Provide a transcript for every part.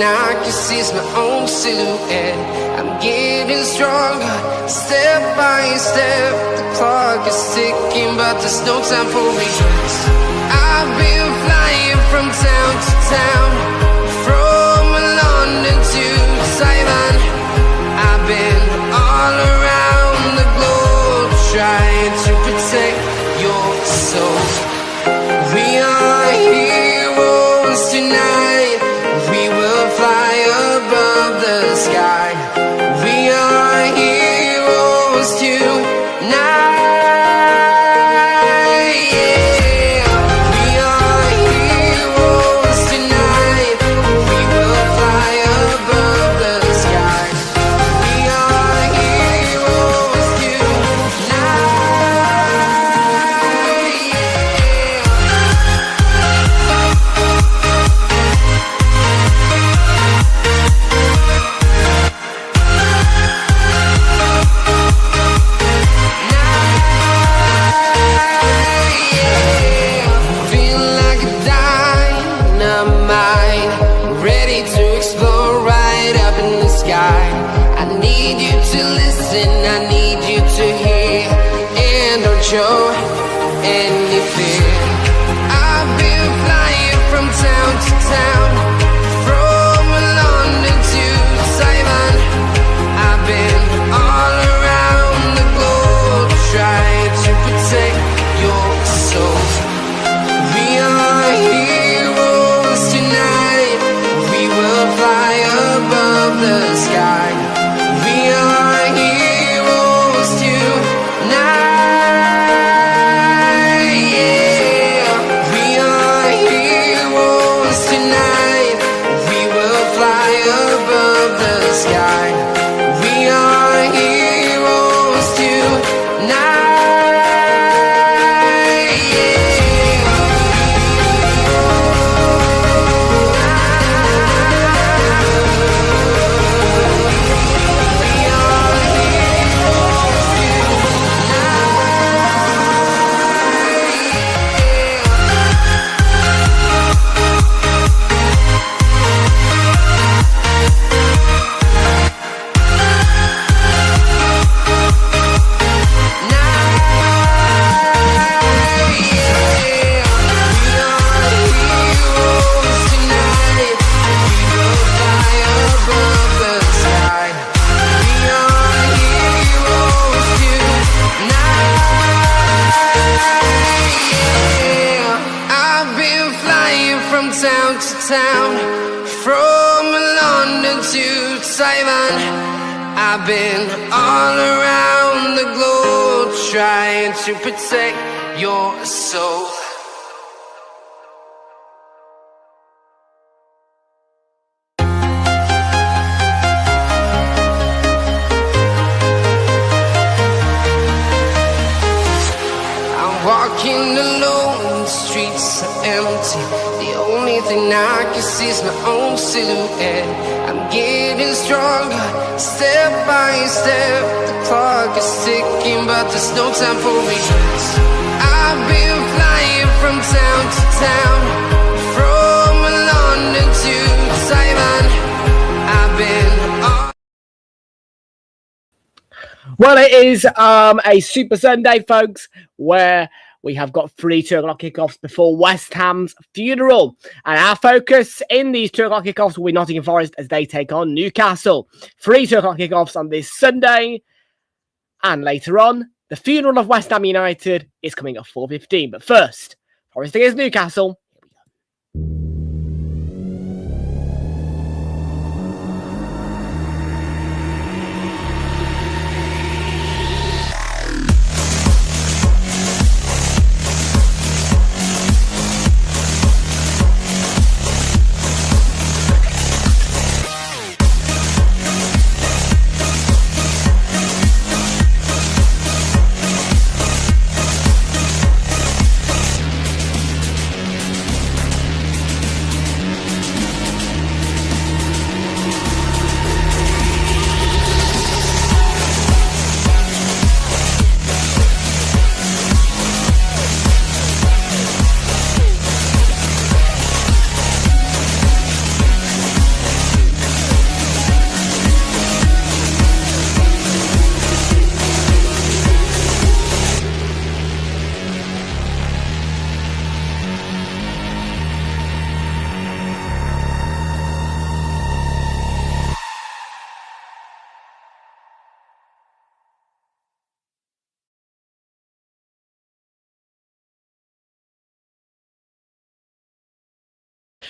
I can see is my own silhouette. I'm getting stronger, step by step. The clock is ticking, but there's no time for regrets. I've been flying from town to town, from London to Taiwan. I've been all around the globe, trying to protect your soul. We are heroes tonight. We will fly above the sky. We are heroes tonight. Show any fear. I've been flying from town to town, from London to Taiwan. I've been all around the globe, trying to protect your soul. We are heroes tonight. We will fly above the sky. We are heroes tonight. Town, from London to Taiwan. I've been all around the globe, trying to protect your soul. I'm walking alone, the streets are empty. The only thing I can see is my own silhouette. I'm getting stronger, step by step. The clock is ticking, but there's no time for regrets. I've been flying from town to town, from London to Taiwan. I've been on. Well, it is a Super Sunday, folks, where we have got 3 2:00 kickoffs before West Ham's funeral. And our focus in these 2:00 kickoffs will be Nottingham Forest as they take on Newcastle. 3 2:00 kickoffs on this Sunday. And later on, the funeral of West Ham United is coming at 4:15. But first, Forest against Newcastle.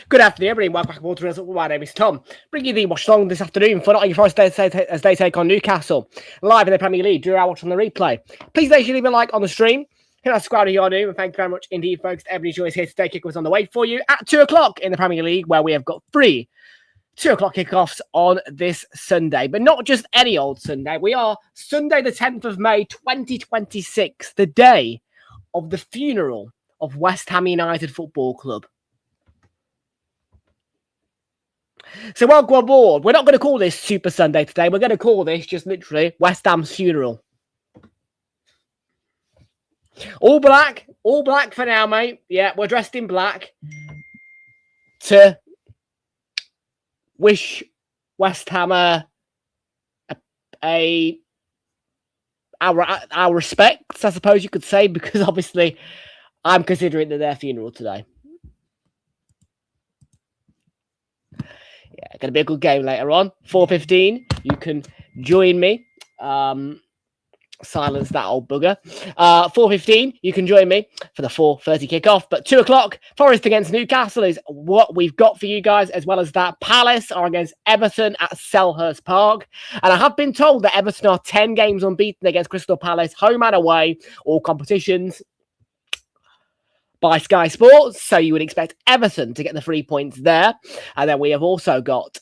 Good afternoon, everybody. Welcome back to Realltom. My name is Tom. Bringing you the watch along this afternoon for Nottingham Forest as they take on Newcastle live in the Premier League. Do our watch on the replay. Please make sure you leave a like on the stream. Hit that subscribe if you're new, and thank you very much indeed, folks. Everybody joins here today. Kick-offs on the way for you at 2 o'clock in the Premier League, where we have got 3 2 o'clock kickoffs on this Sunday, but not just any old Sunday. We are Sunday, the 10th of May, 2026, the day of the funeral of West Ham United Football Club. So welcome aboard. We're not going to call this Super Sunday today. We're going to call this just literally West Ham's funeral. All black for now, mate. Yeah, we're dressed in black to wish West Ham our respects, I suppose you could say, because obviously I'm considering that their funeral today. Yeah, going to be a good game later on. 4:15, you can join me. Silence that old bugger. 4:15, you can join me for the 4:30 kickoff. But 2 o'clock, Forest against Newcastle is what we've got for you guys, as well as that. Palace are against Everton at Selhurst Park. And I have been told that Everton are 10 games unbeaten against Crystal Palace, home and away, all competitions, by Sky Sports, so you would expect Everton to get the 3 points there. And then we have also got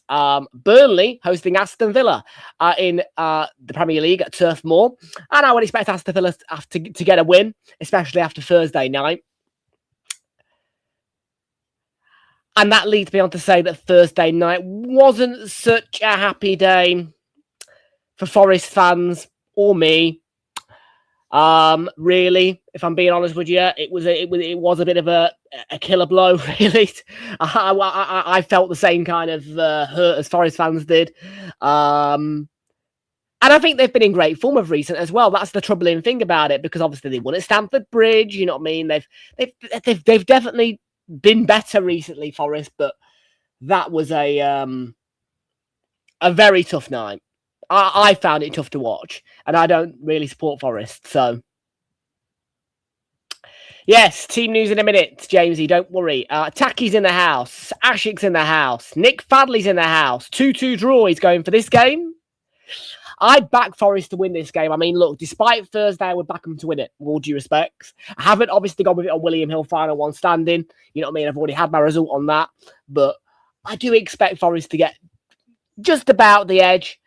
Burnley hosting Aston Villa in the Premier League at Turf Moor. And I would expect Aston Villa to get a win, especially after Thursday night. And that leads me on to say that Thursday night wasn't such a happy day for Forest fans or me. Really, if I'm being honest with you, it was a bit of a killer blow. Really, I felt the same kind of hurt as Forest fans did, and I think they've been in great form of recent as well. That's the troubling thing about it, because obviously they won at Stamford Bridge. You know what I mean? They've definitely been better recently, Forest, but that was a very tough night. I found it tough to watch, and I don't really support Forest, so. Yes, team news in a minute, Jamesy, don't worry. Taki's in the house, Ashik's in the house, Nick Fadley's in the house, 2-2 draw he's going for this game. I'd back Forest to win this game. I mean, look, despite Thursday, I would back them to win it, with all due respects. I haven't obviously gone with it on William Hill, final one standing. You know what I mean? I've already had my result on that, but I do expect Forest to get just about the edge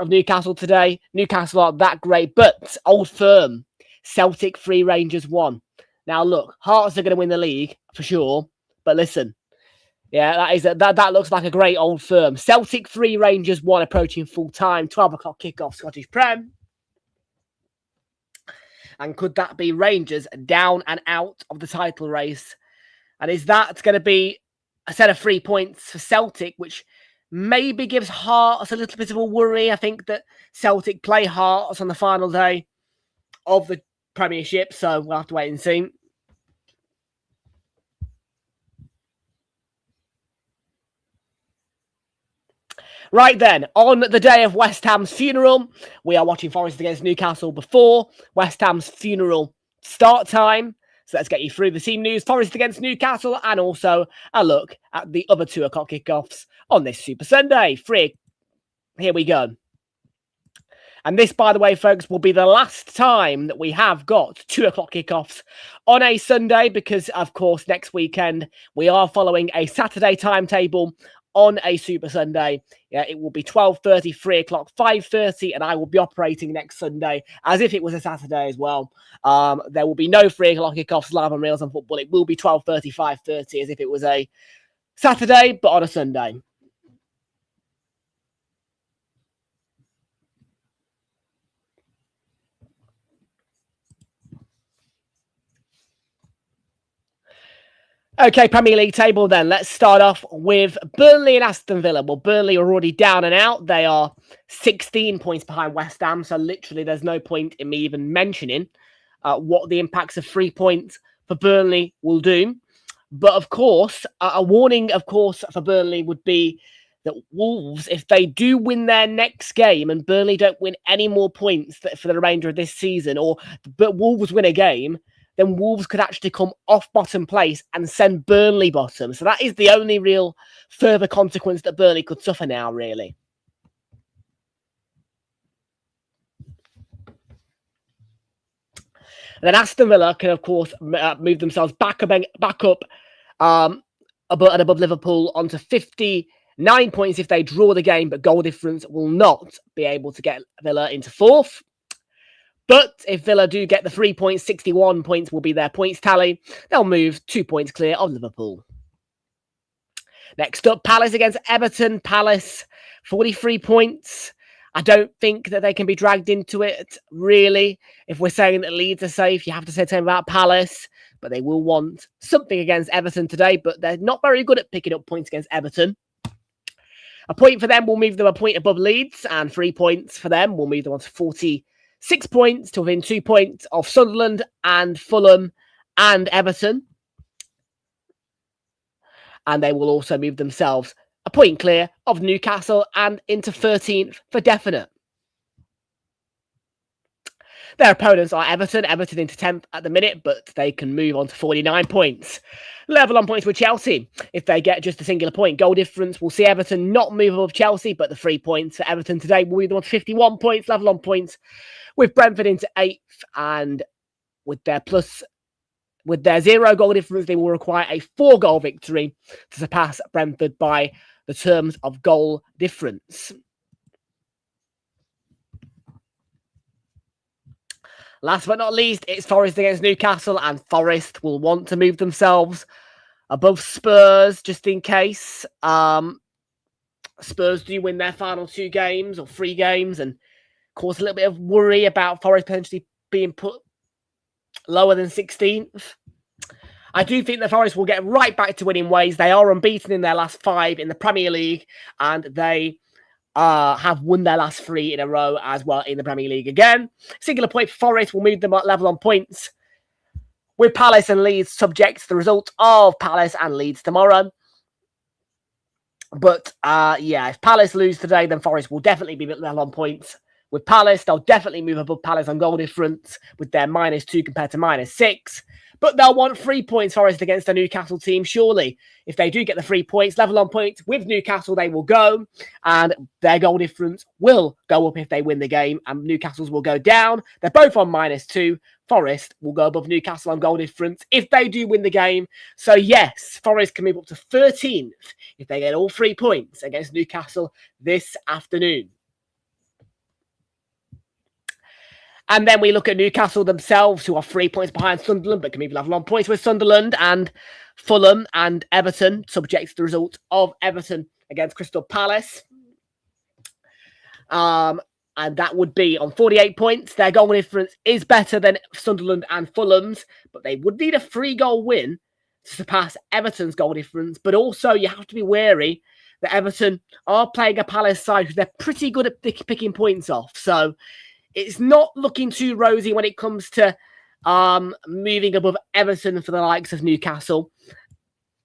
of Newcastle today. Newcastle aren't that great, but Old Firm, Celtic 3, Rangers 1. Now look, Hearts are going to win the league for sure, but listen, yeah, that looks like a great Old Firm. Celtic 3, Rangers 1, approaching full time. 12 o'clock kickoff, Scottish Prem. And could that be Rangers down and out of the title race? And is that going to be a set of 3 points for Celtic, which maybe gives Hearts a little bit of a worry? I think that Celtic play Hearts on the final day of the Premiership, so we'll have to wait and see. Right then, on the day of West Ham's funeral, we are watching Forest against Newcastle before West Ham's funeral start time. So let's get you through the team news. Forest against Newcastle, and also a look at the other 2 o'clock kickoffs on this Super Sunday. 3. Here we go. And this, by the way, folks, will be the last time that we have got 2 o'clock kickoffs on a Sunday, because, of course, next weekend we are following a Saturday timetable on a Super Sunday. Yeah, it will be 12:30, 3 o'clock, 5:30, and I will be operating next Sunday as if it was a Saturday as well. There will be no 3 o'clock kickoffs live on Realltom Football. It will be 12:30, 5:30, as if it was a Saturday, but on a Sunday. Okay, Premier League table then. Let's start off with Burnley and Aston Villa. Well, Burnley are already down and out. They are 16 points behind West Ham, so literally there's no point in me even mentioning what the impacts of 3 points for Burnley will do. But, of course, a warning, of course, for Burnley would be that Wolves, if they do win their next game and Burnley don't win any more points for the remainder of this season, but Wolves win a game, then Wolves could actually come off bottom place and send Burnley bottom. So that is the only real further consequence that Burnley could suffer now, really. And then Aston Villa can, of course, move themselves back up above Liverpool onto 59 points if they draw the game, but goal difference will not be able to get Villa into fourth. But if Villa do get the 3 points, 61 points will be their points tally. They'll move 2 points clear of Liverpool. Next up, Palace against Everton. Palace, 43 points. I don't think that they can be dragged into it, really. If we're saying that Leeds are safe, you have to say something about Palace. But they will want something against Everton today. But they're not very good at picking up points against Everton. A point for them will move them a point above Leeds. And 3 points for them will move them on to 46 points to within 2 points of Sunderland and Fulham and Everton. And they will also move themselves a point clear of Newcastle and into 13th for definite. Their opponents are Everton. Everton into 10th at the minute, but they can move on to 49 points. Level on points with Chelsea. If they get just a singular point goal difference, we'll see Everton not move above Chelsea, but the 3 points for Everton today will be the one to 51 points. Level on points with Brentford into 8th, and with their 0 goal difference, they will require a 4-goal victory to surpass Brentford by the terms of goal difference. Last but not least, it's Forest against Newcastle, and Forest will want to move themselves above Spurs just in case Spurs do win their final 2 games or 3 games and cause a little bit of worry about Forest potentially being put lower than 16th. I do think the Forest will get right back to winning ways. They are unbeaten in their last 5 in the Premier League, and they have won their last 3 in a row as well in the Premier League again. Singular point for Forest will move them at level on points with Palace and Leeds, subject to the result of Palace and Leeds tomorrow. But if Palace lose today, then Forest will definitely be level on points with Palace. They'll definitely move above Palace on goal difference with their -2 compared to -6. But they'll want 3 points, Forest, against a Newcastle team, surely. If they do get the 3 points, level on points with Newcastle, they will go. And their goal difference will go up if they win the game. And Newcastle's will go down. They're both on -2. Forest will go above Newcastle on goal difference if they do win the game. So, yes, Forest can move up to 13th if they get all 3 points against Newcastle this afternoon. And then we look at Newcastle themselves, who are 3 points behind Sunderland, but can be level on points with Sunderland and Fulham and Everton, subject to the result of Everton against Crystal Palace. And that would be on 48 points. Their goal difference is better than Sunderland and Fulham's, but they would need a 3-goal win to surpass Everton's goal difference. But also, you have to be wary that Everton are playing a Palace side who they're pretty good at picking points off. So it's not looking too rosy when it comes to moving above Everton for the likes of Newcastle.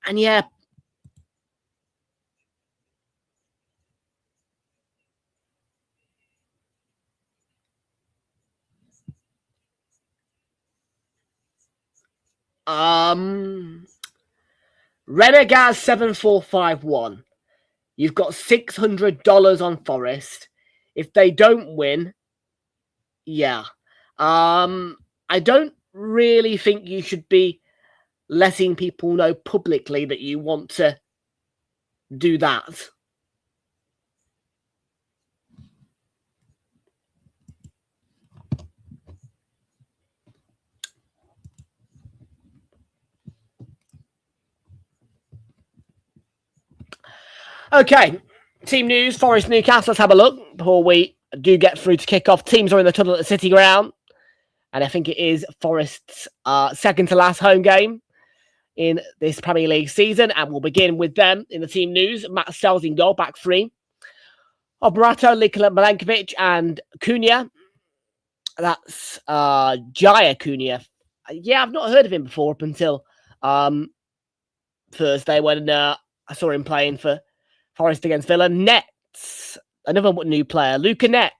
And yeah. Renegade 7451. You've got $600 on Forest. If they don't win, yeah. I don't really think you should be letting people know publicly that you want to do that. Okay, team news, Forest Newcastle. Let's have a look before we do get through to kick off. Teams are in the tunnel at the City Ground, and I think it is Forest's second to last home game in this Premier League season, and we'll begin with them in the team news. Matt Stells in goal, back 3. Obrato, Milenkovic, and Cunha. That's Jaya Cunha. Yeah, I've not heard of him before up until Thursday when I saw him playing for Forest against Villa. Nets, another new player, Luca Nets.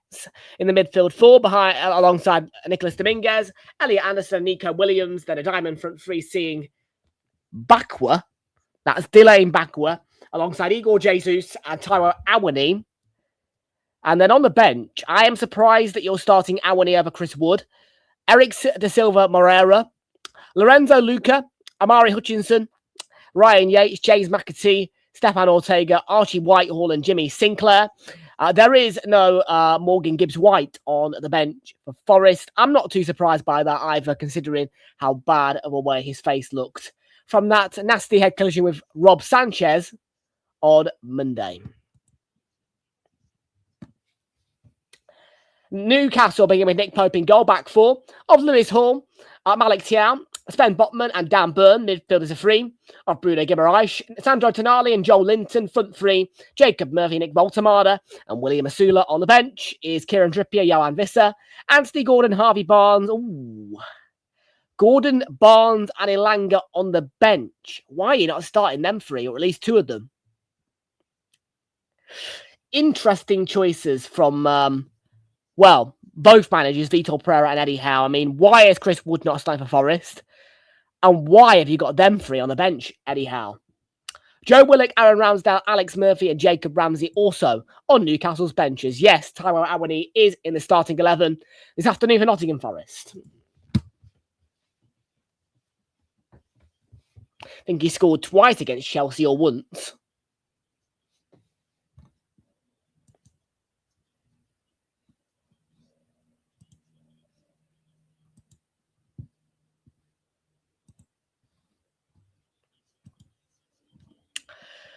In the midfield four, behind alongside Nicholas Dominguez, Elliot Anderson, Nico Williams. Then a diamond front three, seeing Bakwa. That's Dilaine Bakwa, alongside Igor Jesus and Taiwo Awoniyi. And then on the bench, I am surprised that you're starting Awoniyi over Chris Wood, Eric Da Silva Moreira, Lorenzo Luca, Amari Hutchinson, Ryan Yates, James McAtee, Stefan Ortega, Archie Whitehall, and Jimmy Sinclair. There is no Morgan Gibbs-White on the bench for Forest. I'm not too surprised by that either, considering how bad of a way his face looked from that nasty head collision with Rob Sanchez on Monday. Newcastle begin with Nick Pope in goal, back four of Lewis Hall, Malik Thiam, Sven Botman and Dan Burn, midfielders of three, of Bruno Guimaraes, Sandro Tonali and Joel Linton, front three, Jacob Murphy, Nick Voltemada, and William Asula. On the bench is Kieran Trippier, Johan Visser, Anthony Gordon, Harvey Barnes. Ooh. Gordon, Barnes and Elanga on the bench. Why are you not starting them three, or at least two of them? Interesting choices from, both managers, Vitor Pereira and Eddie Howe. I mean, why is Chris Wood not starting for Forest? And why have you got them three on the bench, Eddie Howe? Joe Willock, Aaron Ramsdale, Alex Murphy and Jacob Ramsey also on Newcastle's benches. Yes, Taiwo Awoniyi is in the starting 11 this afternoon for Nottingham Forest. I think he scored twice against Chelsea or once.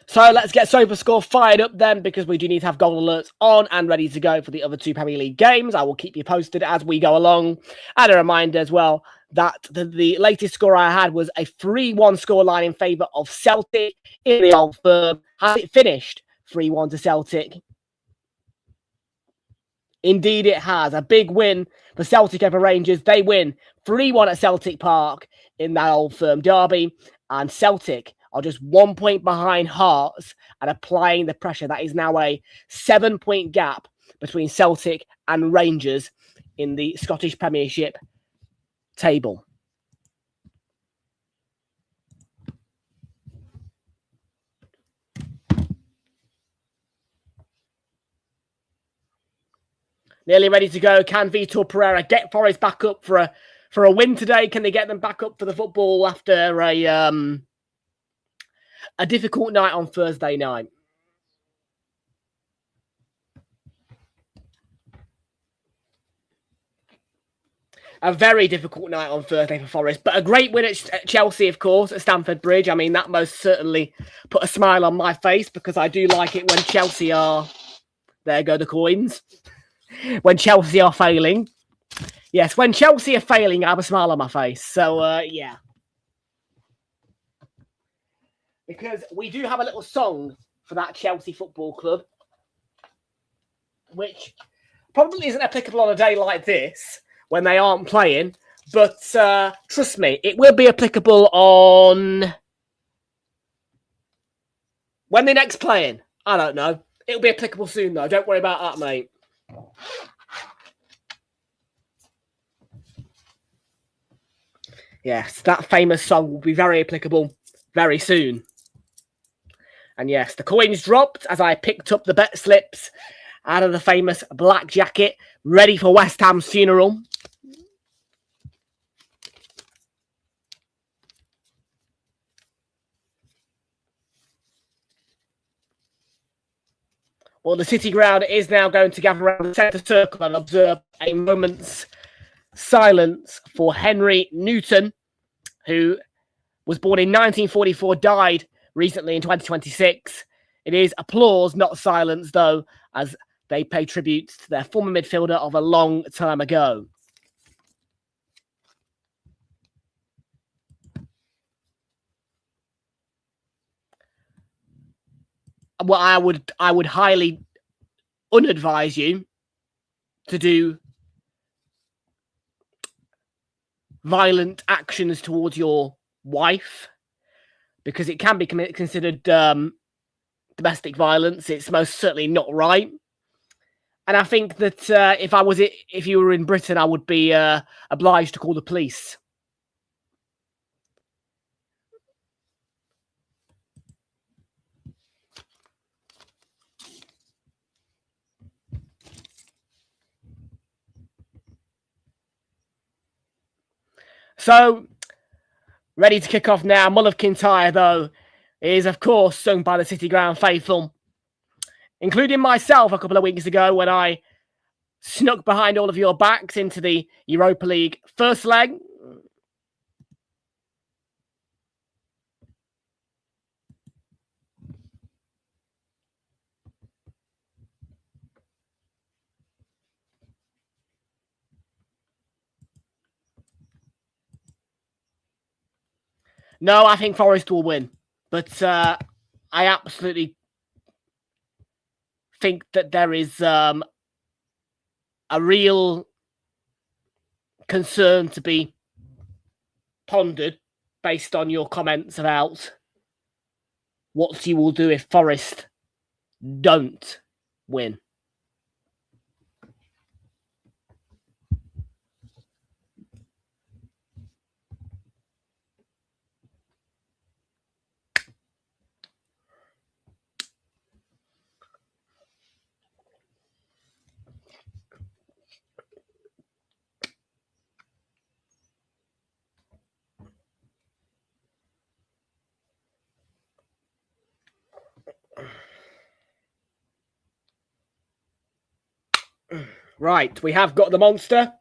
So let's get SofaScore fired up then, because we do need to have goal alerts on and ready to go for the other two Premier League games. I will keep you posted as we go along. And a reminder as well that the latest score I had was a 3-1 scoreline in favour of Celtic in the Old Firm. Has it finished 3-1 to Celtic? Indeed it has. A big win for Celtic over Rangers. They win 3-1 at Celtic Park in that Old Firm derby. And Celtic are just 1 point behind Hearts and applying the pressure. That is now a 7-point gap between Celtic and Rangers in the Scottish Premiership table. Nearly ready to go. Can Vitor Pereira get Forest back up for a win today? Can they get them back up for the football after a difficult night on Thursday night? A very difficult night on Thursday for Forest, but a great win at Chelsea, of course, at Stamford Bridge. I mean, that most certainly put a smile on my face, because I do like it when Chelsea are... There go the coins. When Chelsea are failing. Yes, when Chelsea are failing, I have a smile on my face. So, yeah. Because we do have a little song for that Chelsea Football Club, which probably isn't applicable on a day like this when they aren't playing, but trust me, it will be applicable on when they're next playing. I don't know. It'll be applicable soon, though. Don't worry about that, mate. Yes, that famous song will be very applicable very soon. And yes, the coins dropped as I picked up the bet slips out of the famous black jacket, ready for West Ham's funeral. Well, the City Ground is now going to gather around the centre circle and observe a moment's silence for Henry Newton, who was born in 1944, died recently in 2026. It is applause, not silence, though, as they pay tribute to their former midfielder of a long time ago. Well, I would highly unadvise you to do violent actions towards your wife, because it can be considered domestic violence. It's most certainly not right. And I think that if you were in Britain, I would be obliged to call the police. So, ready to kick off now. Mull of Kintyre, though, is, of course, sung by the City Ground faithful, including myself a couple of weeks ago when I snuck behind all of your backs into the Europa League first leg. No, I think Forest will win. But I absolutely think that there is a real concern to be pondered based on your comments about what you will do if Forest don't win. Right, we have got the monster.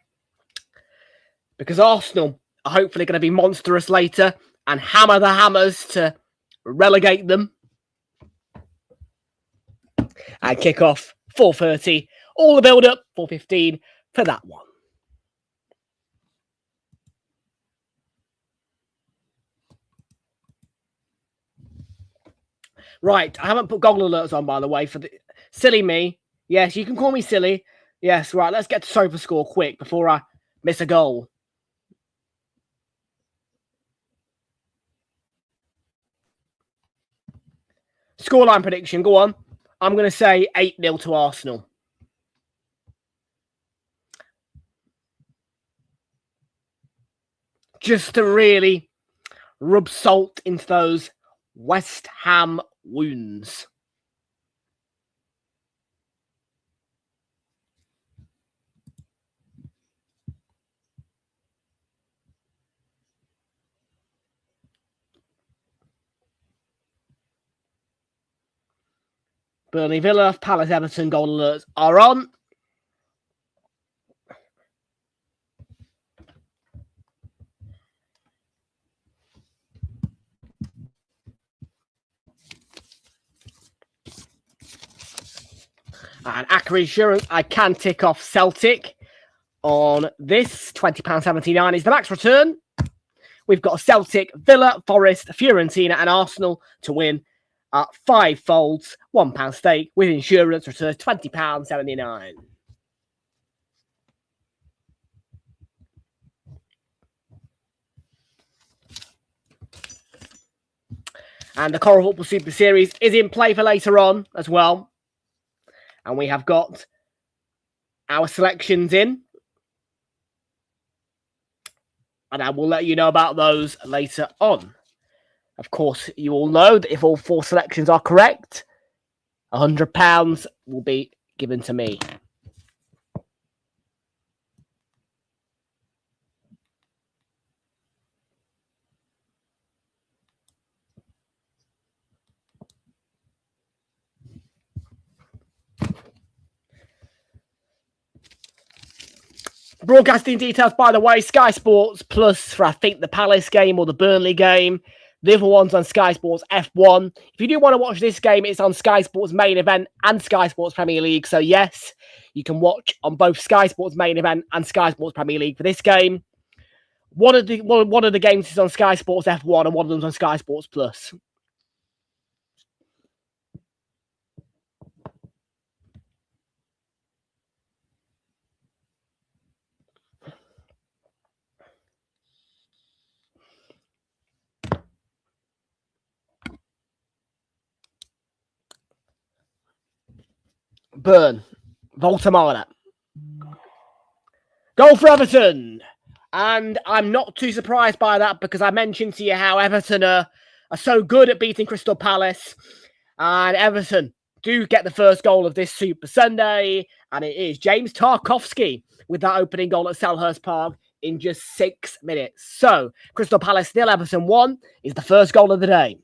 Because Arsenal are hopefully going to be monstrous later and hammer the Hammers to relegate them. And kick off 4:30. All the build up 4:15 for that one. Right, I haven't put goggle alerts on, by the way, for the silly me. Yes, you can call me silly. Yes, right, let's get to sofa score quick before I miss a goal. Scoreline prediction, go on. I'm going to say 8-0 to Arsenal. Just to really rub salt into those West Ham wounds. Burnley, Villa, Palace, Everton, goal alerts are on. And Accurate Insurance, I can tick off Celtic on this. £20.79 is the max return. We've got Celtic, Villa, Forest, Fiorentina and Arsenal to win at 5 folds, £1 stake with insurance return £20.79. And the Coral Football Super Series is in play for later on as well. And we have got our selections in. And I will let you know about those later on. Of course, you all know that if all 4 selections are correct, £100 will be given to me. Broadcasting details, by the way, Sky Sports Plus for, I think, the Palace game or the Burnley game. The other one's on Sky Sports F1. If you do want to watch this game, it's on Sky Sports Main Event and Sky Sports Premier League. So, yes, you can watch on both Sky Sports Main Event and Sky Sports Premier League for this game. One of the games is on Sky Sports F1 and one of them's on Sky Sports Plus. Burn. Voltamana. Goal for Everton. And I'm not too surprised by that because I mentioned to you how Everton are so good at beating Crystal Palace. And Everton do get the first goal of this Super Sunday. And it is James Tarkowski with that opening goal at Selhurst Park in just 6 minutes. So, Crystal Palace 0, Everton 1 is the first goal of the day.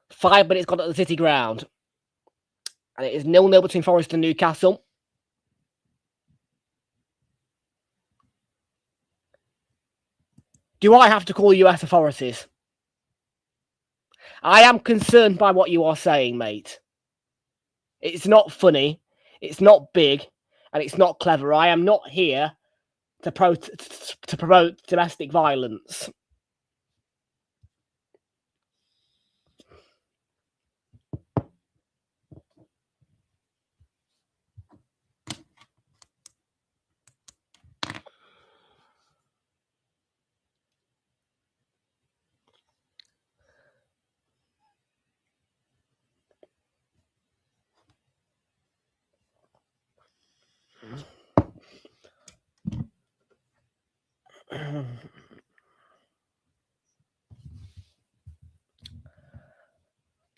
Five minutes gone at the City Ground. And it is 0-0 between Forest and Newcastle. Do I have to call you out of Forest's? I am concerned by what you are saying, mate. It's not funny, it's not big, and it's not clever. I am not here to promote domestic violence.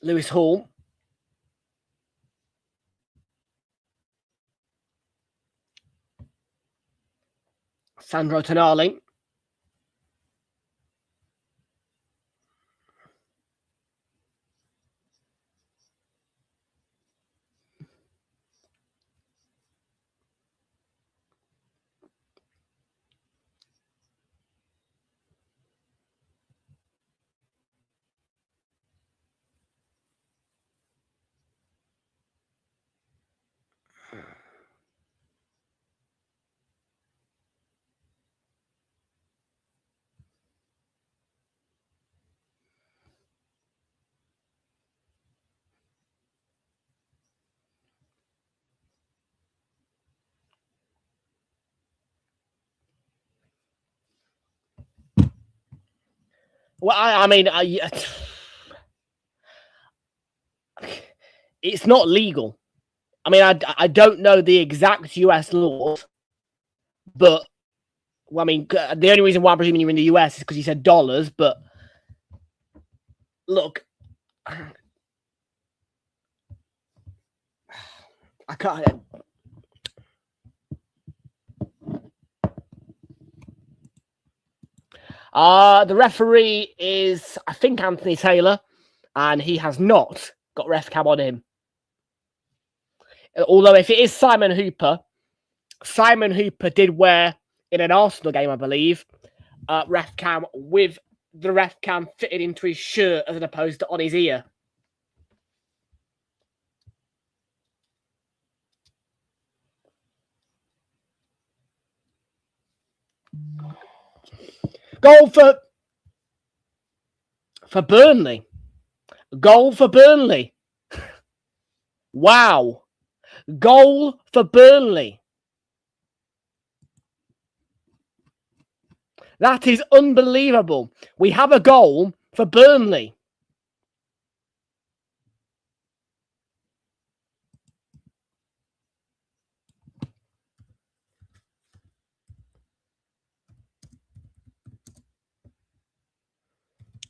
Lewis Hall. Sandro Tonali. Well, I mean, it's not legal. I mean, I don't know the exact US laws, but well, I mean, the only reason why I'm presuming you're in the US is because you said dollars. But look, I can't. The referee is, I think, Anthony Taylor, and he has not got ref cam on him. Although if it is Simon Hooper did wear, in an Arsenal game, I believe, ref cam with the ref cam fitted into his shirt as opposed to on his ear. Goal for Burnley. Goal for Burnley. Wow. Goal for Burnley. That is unbelievable. We have a goal for Burnley.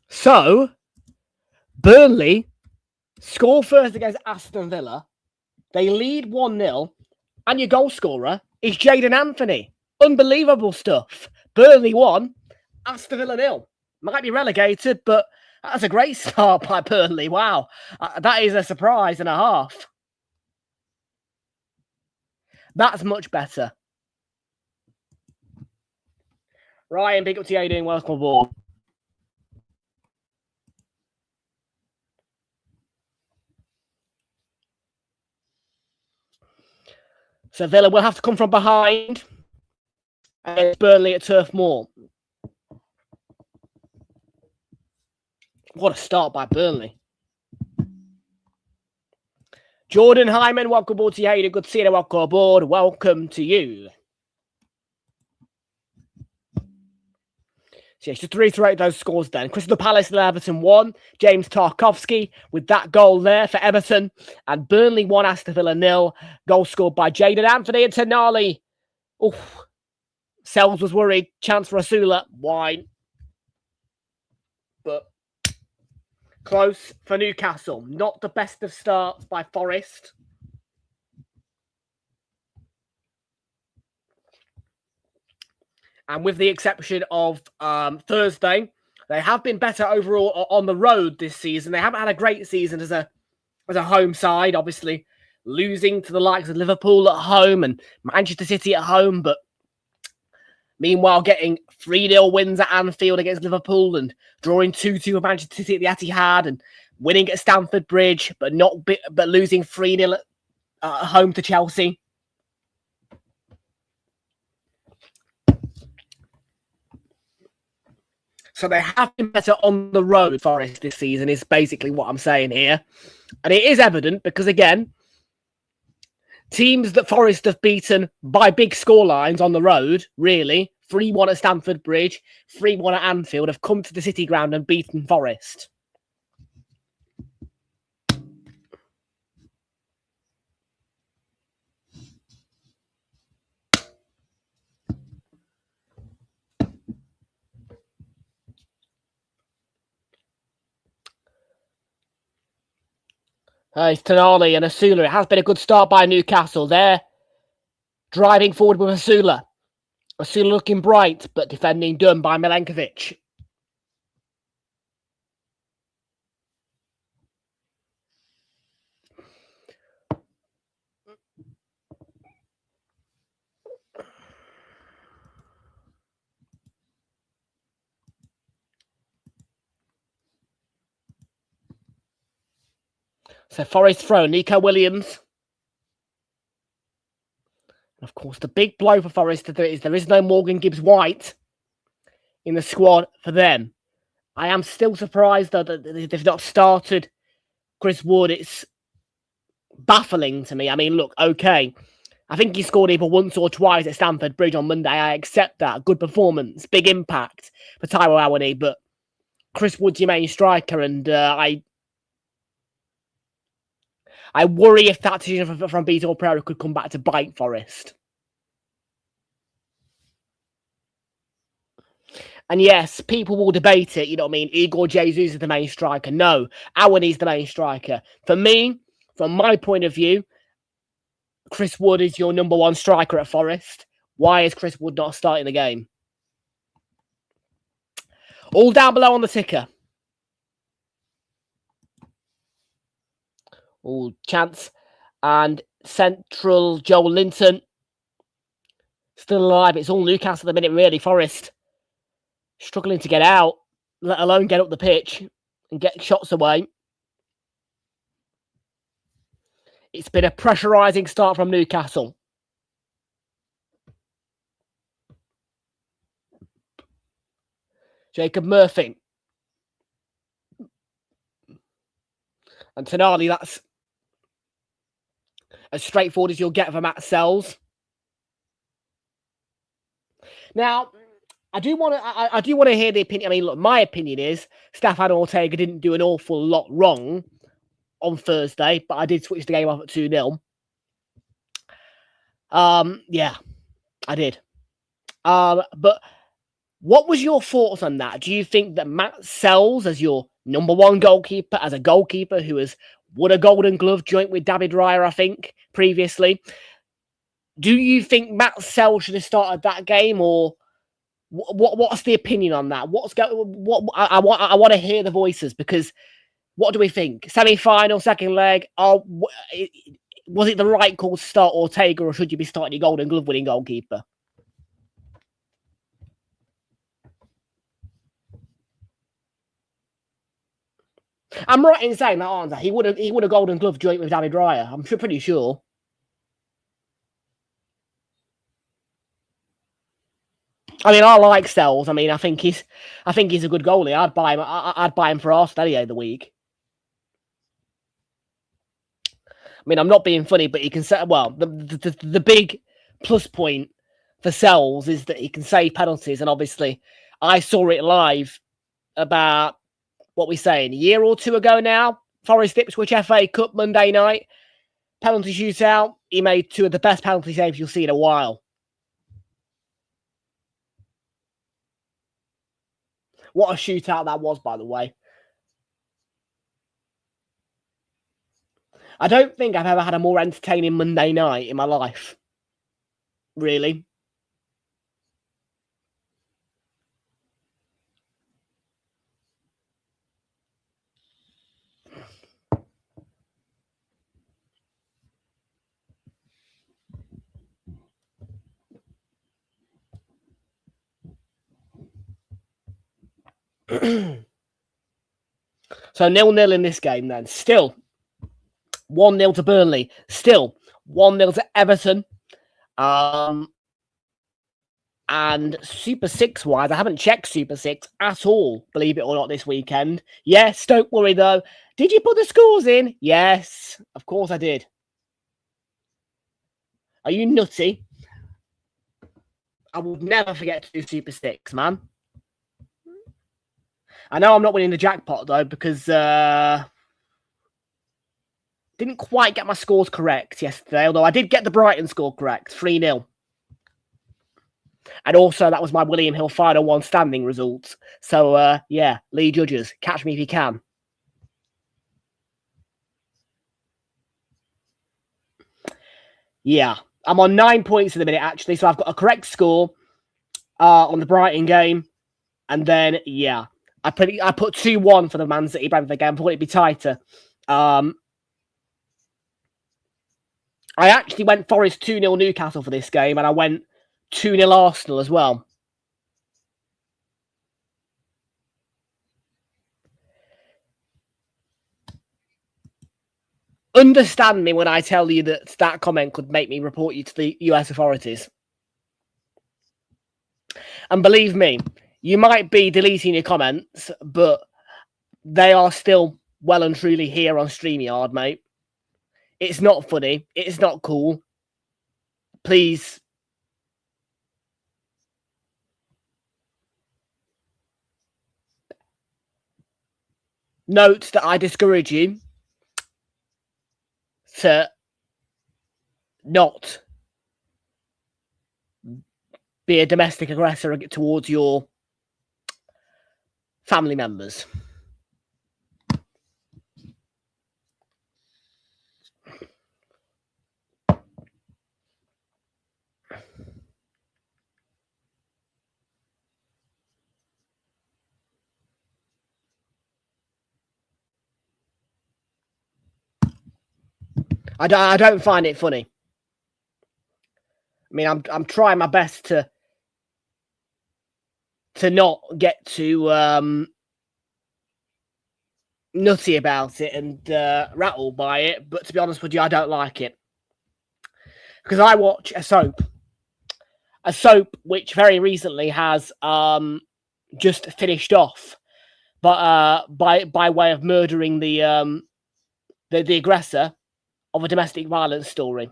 So, Burnley score first against Aston Villa. They lead 1-0, and your goal scorer is Jadon Anthony. Unbelievable stuff. Burnley 1, Aston Villa 0. Might be relegated, but that's a great start by Burnley. Wow. That is a surprise and a half. That's much better. Ryan, big up to you. How you doing? Welcome aboard. So Villa will have to come from behind against Burnley at Turf Moor. What a start by Burnley. Jordan Hyman, welcome aboard to you. How you doing? Good to see you. Welcome aboard. Welcome to you. So yeah, just to reiterate those scores then. Crystal Palace and Everton won. James Tarkowski with that goal there for Everton. And Burnley won, Aston Villa 0. Goal scored by Jadon Anthony and Tonali. Oof. Sells was worried. Chance for Asula. Wine. But close for Newcastle. Not the best of starts by Forest. And with the exception of Thursday, they have been better overall on the road this season. They haven't had a great season as a home side, obviously losing to the likes of Liverpool at home and Manchester City at home, but meanwhile getting 3-0 wins at Anfield against Liverpool and drawing 2-2 with Manchester City at the Etihad and winning at Stamford Bridge, but losing 3-0 at home to Chelsea. So they have been better on the road, Forest, this season, is basically what I'm saying here. And it is evident because, again, teams that Forest have beaten by big scorelines on the road, really, 3-1 at Stamford Bridge, 3-1 at Anfield, have come to the City Ground and beaten Forest. It's Tonali and Asula. It has been a good start by Newcastle. They're driving forward with Asula. Asula looking bright, but defending done by Milenkovic. So Forest throw, Nico Williams. And of course, the big blow for Forest is there is no Morgan Gibbs-White in the squad for them. I am still surprised though that they've not started Chris Wood. It's baffling to me. I mean, look, okay. I think he scored either once or twice at Stamford Bridge on Monday. I accept that. Good performance, big impact for Taiwo Awoniyi, but Chris Wood's your main striker, and I worry if that decision from Vitor Pereira could come back to bite Forest. And yes, people will debate it, you know what I mean? Igor Jesus is the main striker. No, Awoniyi's the main striker. For me, from my point of view, Chris Wood is your number one striker at Forest. Why is Chris Wood not starting the game? All down below on the ticker. All chance. And central Joel Linton. Still alive. It's all Newcastle at the minute, really. Forest struggling to get out, let alone get up the pitch and get shots away. It's been a pressurising start from Newcastle. Jacob Murphy. And Tonali, that's as straightforward as you'll get for Matt Sells. Now, I do want to hear the opinion. I mean, look, my opinion is Stefan Ortega didn't do an awful lot wrong on Thursday, but I did switch the game off at 2-0. Yeah, I did. But what was your thoughts on that? Do you think that Matt Sells, as your number one goalkeeper, as a goalkeeper who has won a Golden Glove joint with David Raya, I think, previously, do you think Matt Sells should have started that game, or what's the opinion on that? I want to hear the voices, because what do we think? Semi-final, second leg. Was it the right call to start Ortega, or should you be starting your Golden Glove winning goalkeeper? I'm right in saying that, aren't I? He would have Golden Glove joint with David Raya. I'm pretty sure. I mean, I like Sells. I mean, I think he's a good goalie. I'd buy him. I'd buy him for Arsenal any day of the week. I mean, I'm not being funny, but he can say, well, the big plus point for Sells is that he can save penalties. And obviously, I saw it live about, what we saying, a year or two ago now. Forest Ipswich FA Cup Monday night. Penalty shootout. He made two of the best penalty saves you'll see in a while. What a shootout that was, by the way. I don't think I've ever had a more entertaining Monday night in my life. Really. So 0-0 in this game then. Still 1-0 to Burnley. Still 1-0 to Everton. And Super 6 wise, I haven't checked Super 6 at all, believe it or not, this weekend. Yes, don't worry though. Did you put the scores in? Yes, of course I did. Are you nutty? I would never forget to do Super 6, man. I know I'm not winning the jackpot though, because didn't quite get my scores correct yesterday, although I did get the Brighton score correct, 3-0. And also, that was my William Hill final one standing results. So, yeah, Lee Judges, catch me if you can. Yeah, I'm on 9 points in the minute, actually. So I've got a correct score on the Brighton game. And then, yeah, I put 2-1 for the Man City Brentford game. I thought it'd be tighter. I actually went Forest 2-0 Newcastle for this game, and I went 2-0 Arsenal as well. Understand me when I tell you that that comment could make me report you to the US authorities. And believe me, you might be deleting your comments, but they are still well and truly here on StreamYard, mate. It's not funny. It's not cool. Please. Note that I discourage you to not be a domestic aggressor towards your family members. I don't find it funny. I mean, I'm trying my best to not get too nutty about it and rattled by it, but to be honest with you, I don't like it. Because I watch a soap which very recently has just finished off, but by way of murdering the aggressor of a domestic violence story.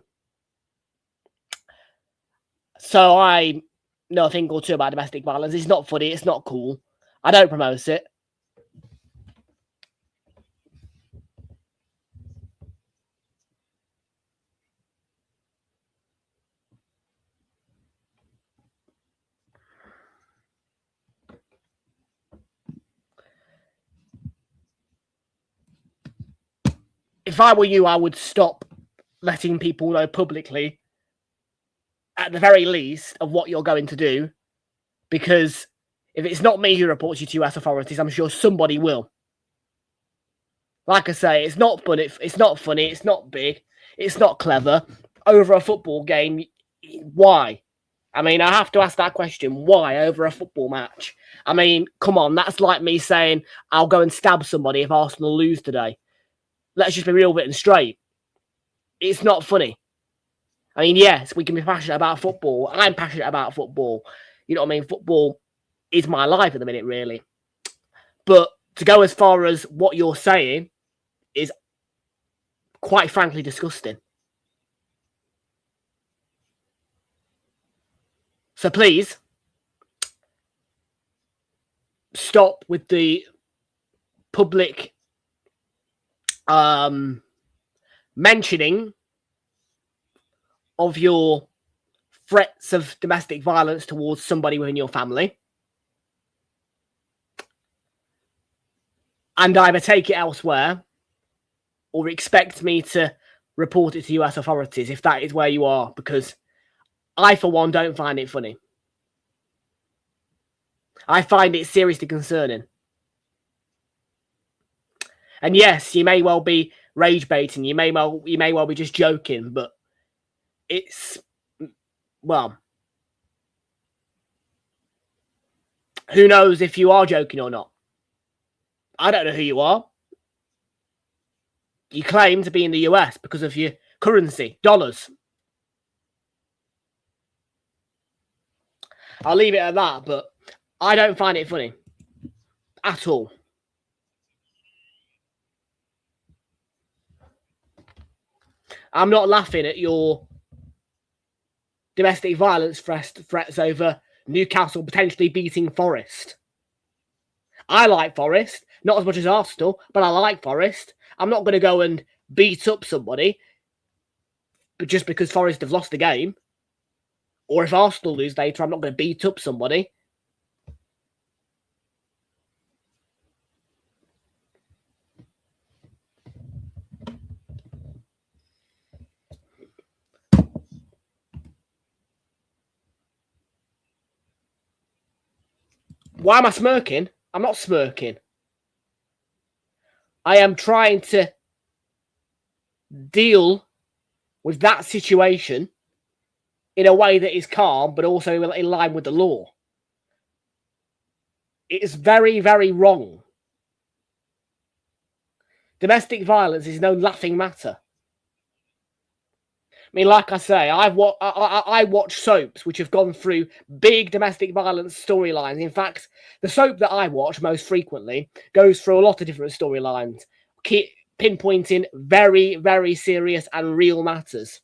So I know a thing or two about domestic violence. It's not funny. It's not cool. I don't promote it. If I were you, I would stop letting people know publicly, at the very least, of what you're going to do. Because if it's not me who reports you to US authorities, I'm sure somebody will. Like I say, it's not fun. It's not funny. It's not big. It's not clever. Over a football game, why? I mean, I have to ask that question. Why over a football match? I mean, come on. That's like me saying, I'll go and stab somebody if Arsenal lose today. Let's just be real bit and straight. It's not funny. I mean, yes, we can be passionate about football. I'm passionate about football. You know what I mean? Football is my life at the minute, really. But to go as far as what you're saying is quite frankly disgusting. So please, stop with the public mentioning of your threats of domestic violence towards somebody within your family. And either take it elsewhere or expect me to report it to US authorities if that is where you are, because I, for one, don't find it funny. I find it seriously concerning. And yes, you may well be rage baiting, you may well be just joking, but it's, well, who knows if you are joking or not? I don't know who you are. You claim to be in the US because of your currency, dollars. I'll leave it at that, but I don't find it funny at all. I'm not laughing at your domestic violence threats over Newcastle potentially beating Forest. I like Forest, not as much as Arsenal, but I like Forest. I'm not going to go and beat up somebody but just because Forest have lost the game. Or if Arsenal lose later, I'm not going to beat up somebody. Why am I smirking? I'm not smirking. I am trying to deal with that situation in a way that is calm, but also in line with the law. It is very, very wrong. Domestic violence is no laughing matter. I mean, like I say, I watch soaps which have gone through big domestic violence storylines. In fact, the soap that I watch most frequently goes through a lot of different storylines, pinpointing very, very serious and real matters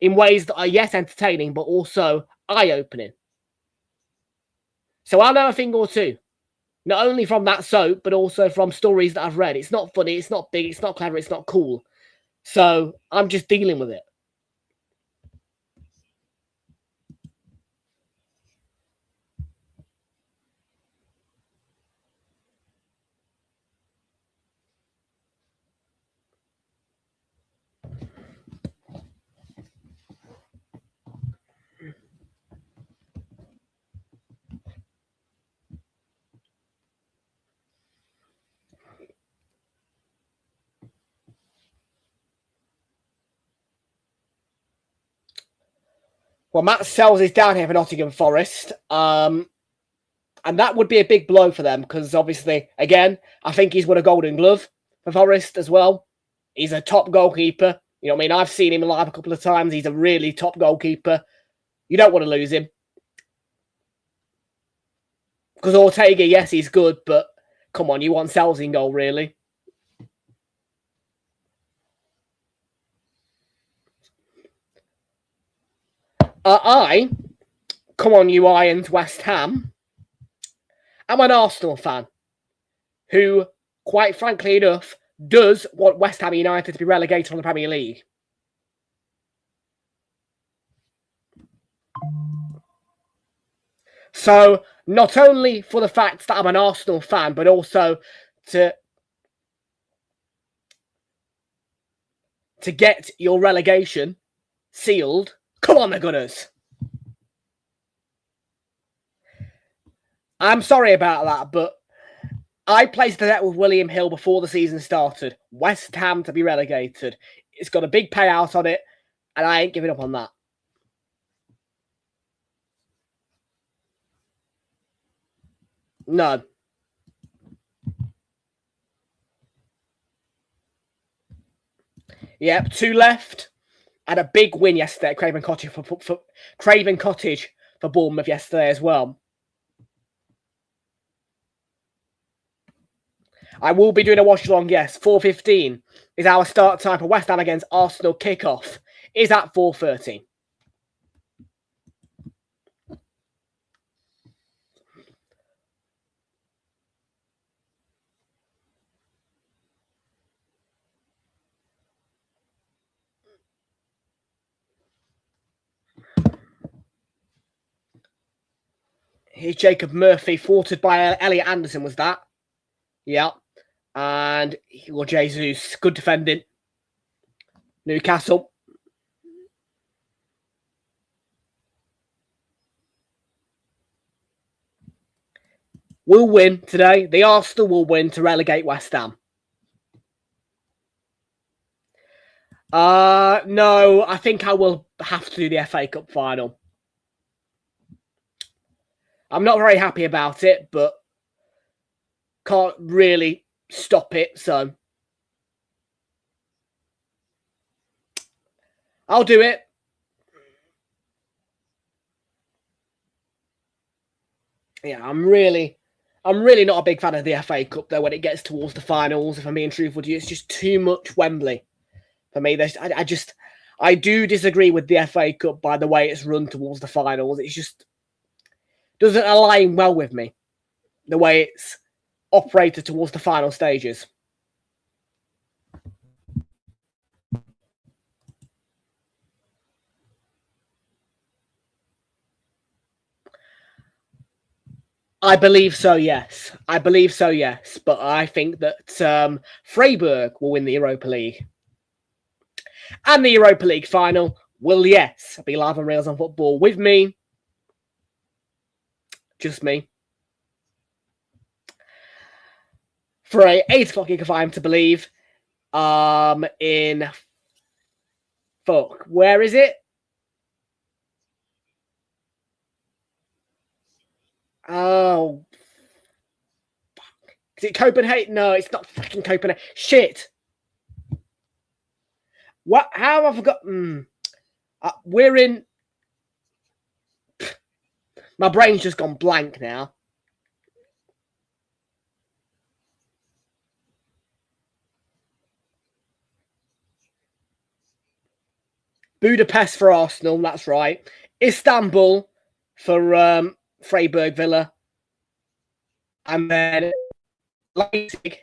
in ways that are, yes, entertaining, but also eye-opening. So I know a thing or two, not only from that soap, but also from stories that I've read. It's not funny, it's not big, it's not clever, it's not cool. So I'm just dealing with it. Well, Matt Sells is down here for Nottingham Forest. And that would be a big blow for them because obviously, again, I think he's won a Golden Glove for Forest as well. He's a top goalkeeper. You know what I mean? I've seen him live a couple of times. He's a really top goalkeeper. You don't want to lose him. Because Ortega, yes, he's good, but come on, you want Sells in goal, really? Come on, you Irons, West Ham. I'm an Arsenal fan who, quite frankly enough, does want West Ham United to be relegated from the Premier League. So, not only for the fact that I'm an Arsenal fan, but also to get your relegation sealed. Come on, the Gunners. I'm sorry about that, but I placed the bet with William Hill before the season started. West Ham to be relegated. It's got a big payout on it, and I ain't giving up on that. No. Yep, 2 left. And a big win yesterday at Craven Cottage for Craven Cottage for Bournemouth yesterday as well. I will be doing a watch along, yes. 4:15 is our start time for West Ham against Arsenal kickoff. Is at 4:30. Here's Jacob Murphy, thwarted by Elliot Anderson, was that? Yeah. And Jesus, good defending. Newcastle. Will win today. The Arsenal will win to relegate West Ham. No, I think I will have to do the FA Cup final. I'm not very happy about it, but can't really stop it, so I'll do it. Yeah, I'm really not a big fan of the FA Cup though. When it gets towards the finals, if I'm being truthful to you, it's just too much Wembley for me. I do disagree with the FA Cup by the way it's run towards the finals. It just doesn't align well with me, the way it's operated towards the final stages. I believe so, yes. But I think that Freiburg will win the Europa League. And the Europa League final will, yes, be live on Realltom Football with me. Just me. For a 8 o'clock kick, if I am to believe. Where is it? Oh. Fuck. Is it Copenhagen? No, it's not fucking Copenhagen. Shit. What? How have I forgotten? We're in... My brain's just gone blank now. Budapest for Arsenal, that's right. Istanbul for Freiburg Villa. And then Leipzig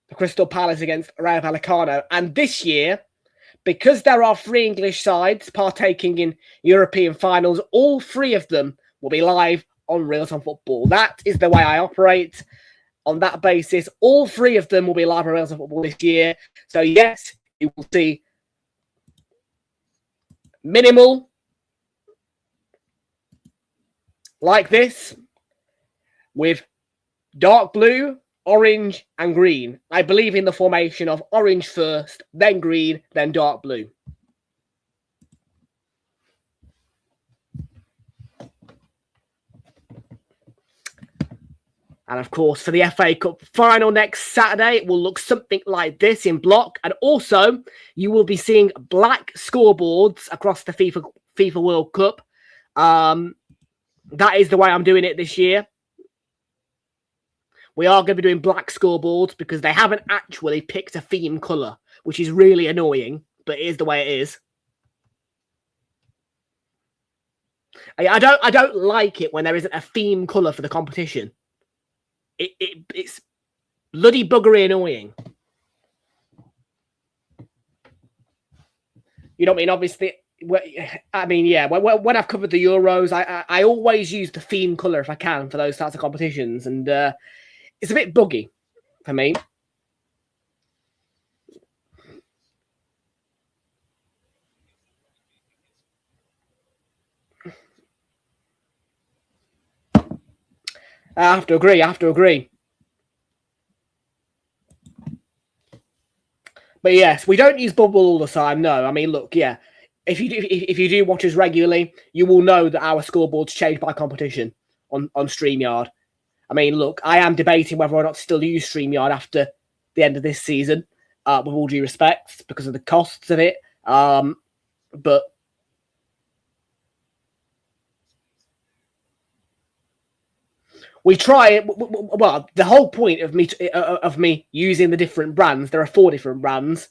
for Crystal Palace against Rayo Vallecano. And this year, because there are 3 English sides partaking in European finals, all 3 of them will be live on Realltom Football. That is the way I operate. On that basis, all 3 of them will be live on Realltom Football this year. So yes, you will see minimal like this with dark blue, orange and green. I believe in the formation of orange first, then green, then dark blue. And of course, for the FA Cup final next Saturday, it will look something like this in block. And also, you will be seeing black scoreboards across the FIFA World Cup. That is the way I'm doing it this year. We are going to be doing black scoreboards because they haven't actually picked a theme colour, which is really annoying, but it is the way it is. I don't like it when there isn't a theme colour for the competition. It's bloody buggery annoying. You know what I mean? Obviously, I mean, yeah. When I've covered the Euros, I always use the theme colour if I can for those types of competitions, and it's a bit buggy for me. I have to agree. But yes, we don't use bubble all the time. No, I mean, look, yeah. If you do watch us regularly, you will know that our scoreboards change by competition on StreamYard. I mean, look, I am debating whether or not to still use StreamYard after the end of this season, with all due respect, because of the costs of it. But we try. Well, the whole point of me using the different brands, there are 4 different brands,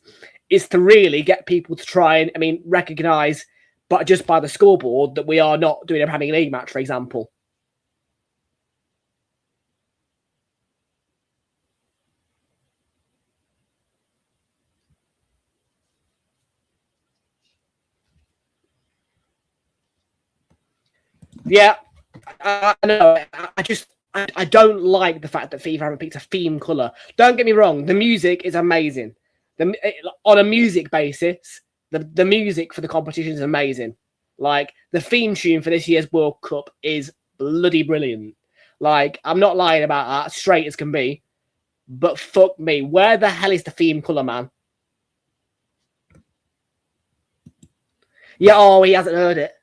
is to really get people to try and recognise, but just by the scoreboard, that we are not doing a Premier League match, for example. Yeah, I know. I don't like the fact that FIFA haven't picked a theme colour. Don't get me wrong, the music is amazing. On a music basis, the music for the competition is amazing. Like, the theme tune for this year's World Cup is bloody brilliant. Like, I'm not lying about that, straight as can be. But fuck me, where the hell is the theme colour, man? Yeah, oh, he hasn't heard it.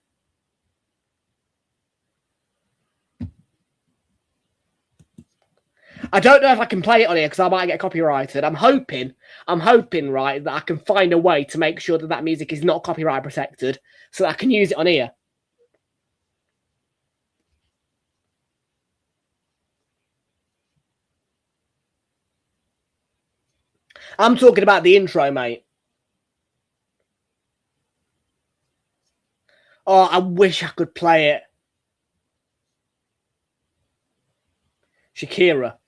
I don't know if I can play it on here because I might get copyrighted. I'm hoping, right, that I can find a way to make sure that that music is not copyright protected so that I can use it on here. I'm talking about the intro, mate. Oh, I wish I could play it. Shakira.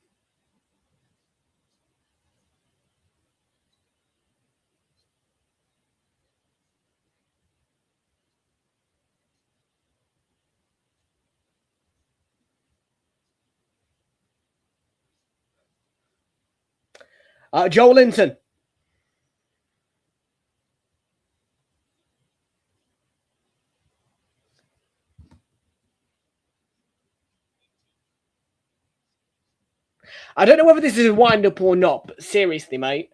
Joel Linton. I don't know whether this is a wind-up or not, but seriously, mate.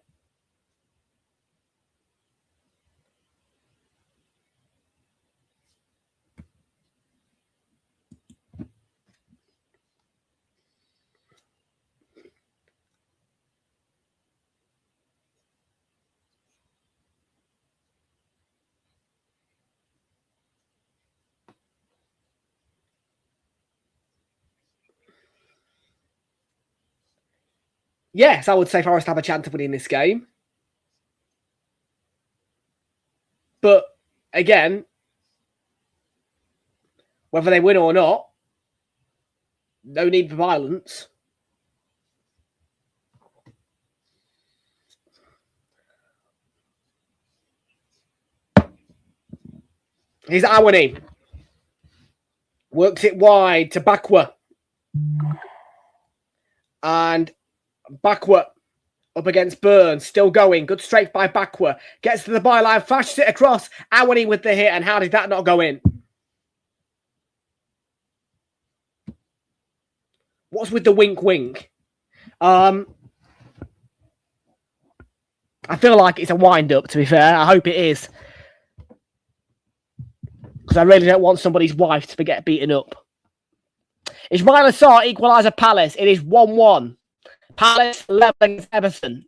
Yes, I would say Forest have a chance of winning this game. But, again, whether they win or not, no need for violence. Here's Awani. Works it wide to Bakwa. And Bakwa up against Burns. Still going. Good straight by Bakwa. Gets to the byline. Flashes it across. Awani with the hit. And how did that not go in? What's with the wink? I feel like it's a wind-up, to be fair. I hope it is. Because I really don't want somebody's wife to get beaten up. Ismail Assar equaliser Palace. It is 1-1. Palace level against Everton.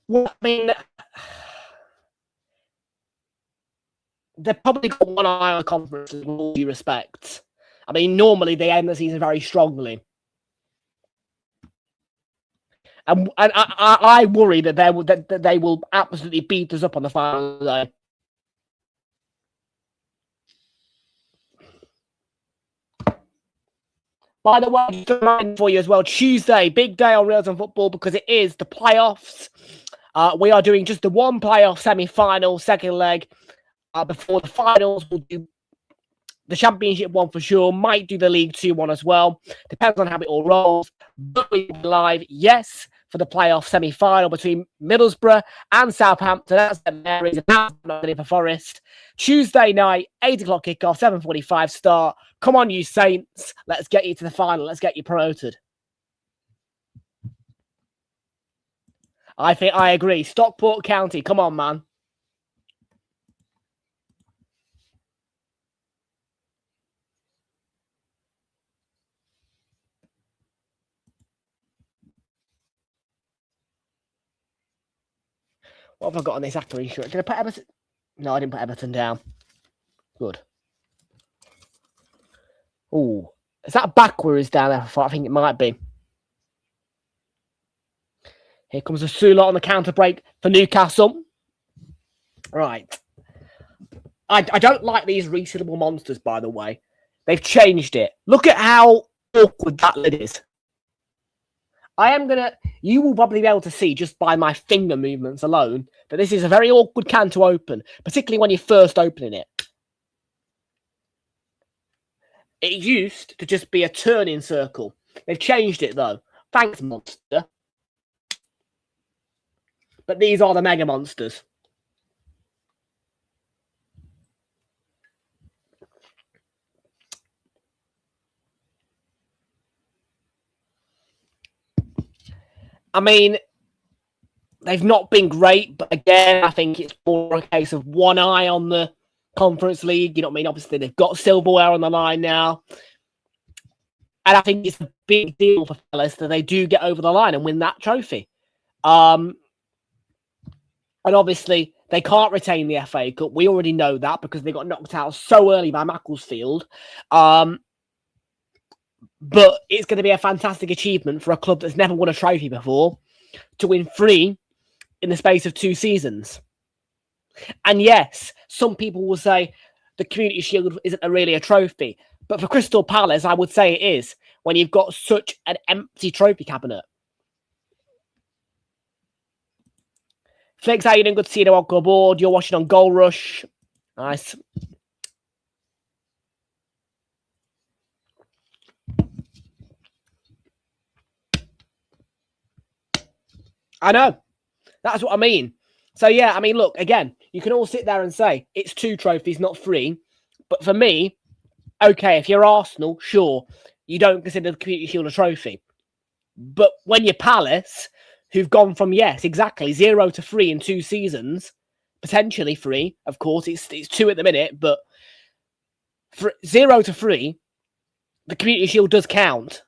Well, I mean, they've probably got one eye on the conference with all due respect. I mean, normally they end the season very strongly. And I worry that they will absolutely beat us up on the final day. By the way, just a reminder for you as well, Tuesday, big day on Realltom Football because it is the playoffs. We are doing just the one playoff semi-final, second leg. Before the finals, we'll do the Championship one for sure. Might do the League 2 one as well. Depends on how it all rolls. But we'll be live, yes, for the playoff semi-final between Middlesbrough and Southampton. That's the Marys and for Forest. Tuesday night, 8 o'clock kickoff, 7:45 start. Come on, you Saints. Let's get you to the final. Let's get you promoted. I agree. Stockport County. Come on, man. What have I got on this actor insurance? Did I put Everton? No, I didn't put Everton down. Good. Oh, is that backwards down there? I think it might be. Here comes a Sula on the counter break for Newcastle. Right. I don't like these resealable monsters, by the way. They've changed it. Look at how awkward that lid is. You will probably be able to see just by my finger movements alone that this is a very awkward can to open, particularly when you're first opening it. It used to just be a turning circle. They've changed it though. Thanks, monster. But these are the mega monsters. I mean, they've not been great, but again, I think it's more a case of one eye on the Conference League. You know what I mean? Obviously, they've got silverware on the line now. And I think it's a big deal for Palace that they do get over the line and win that trophy. And obviously, they can't retain the FA Cup. We already know that because they got knocked out so early by Macclesfield. But it's going to be a fantastic achievement for a club that's never won a trophy before to win 3 in the space of 2 seasons. And yes, some people will say the Community Shield isn't really a trophy. But for Crystal Palace, I would say it is when you've got such an empty trophy cabinet. Flix, how you doing? Good to see you on board. You're watching on Goal Rush. Nice. I know. That's what I mean. So, yeah, I mean, look, again, you can all sit there and say it's 2 trophies, not 3. But for me, okay, if you're Arsenal, sure, you don't consider the Community Shield a trophy. But when you're Palace, who've gone from, yes, exactly, 0 to 3 in 2 seasons, potentially 3, of course, it's 2 at the minute, but 0 to 3, the Community Shield does count.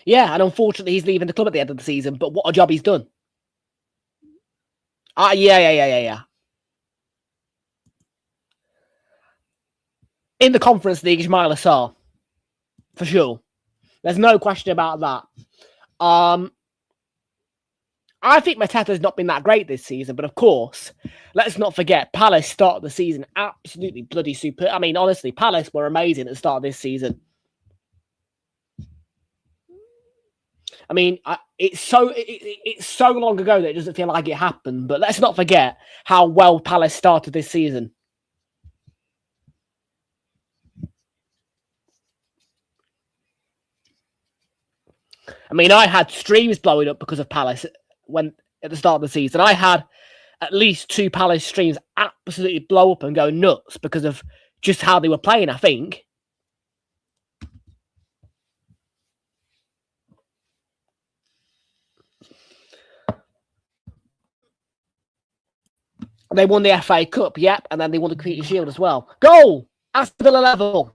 Yeah, and unfortunately, he's leaving the club at the end of the season, but what a job he's done. Yeah. In the Conference League, Ismail Assar. For sure. There's no question about that. I think Mateta's not been that great this season, but of course, let's not forget, Palace started the season absolutely bloody super. I mean, honestly, Palace were amazing at the start of this season. I mean, it's so long ago that it doesn't feel like it happened, but let's not forget how well Palace started this season. I mean, I had streams blowing up because of Palace at the start of the season. I had at least 2 Palace streams absolutely blow up and go nuts because of just how they were playing, I think. They won the FA Cup, yep, and then they won the Community Shield as well. Goal! Aston Villa level.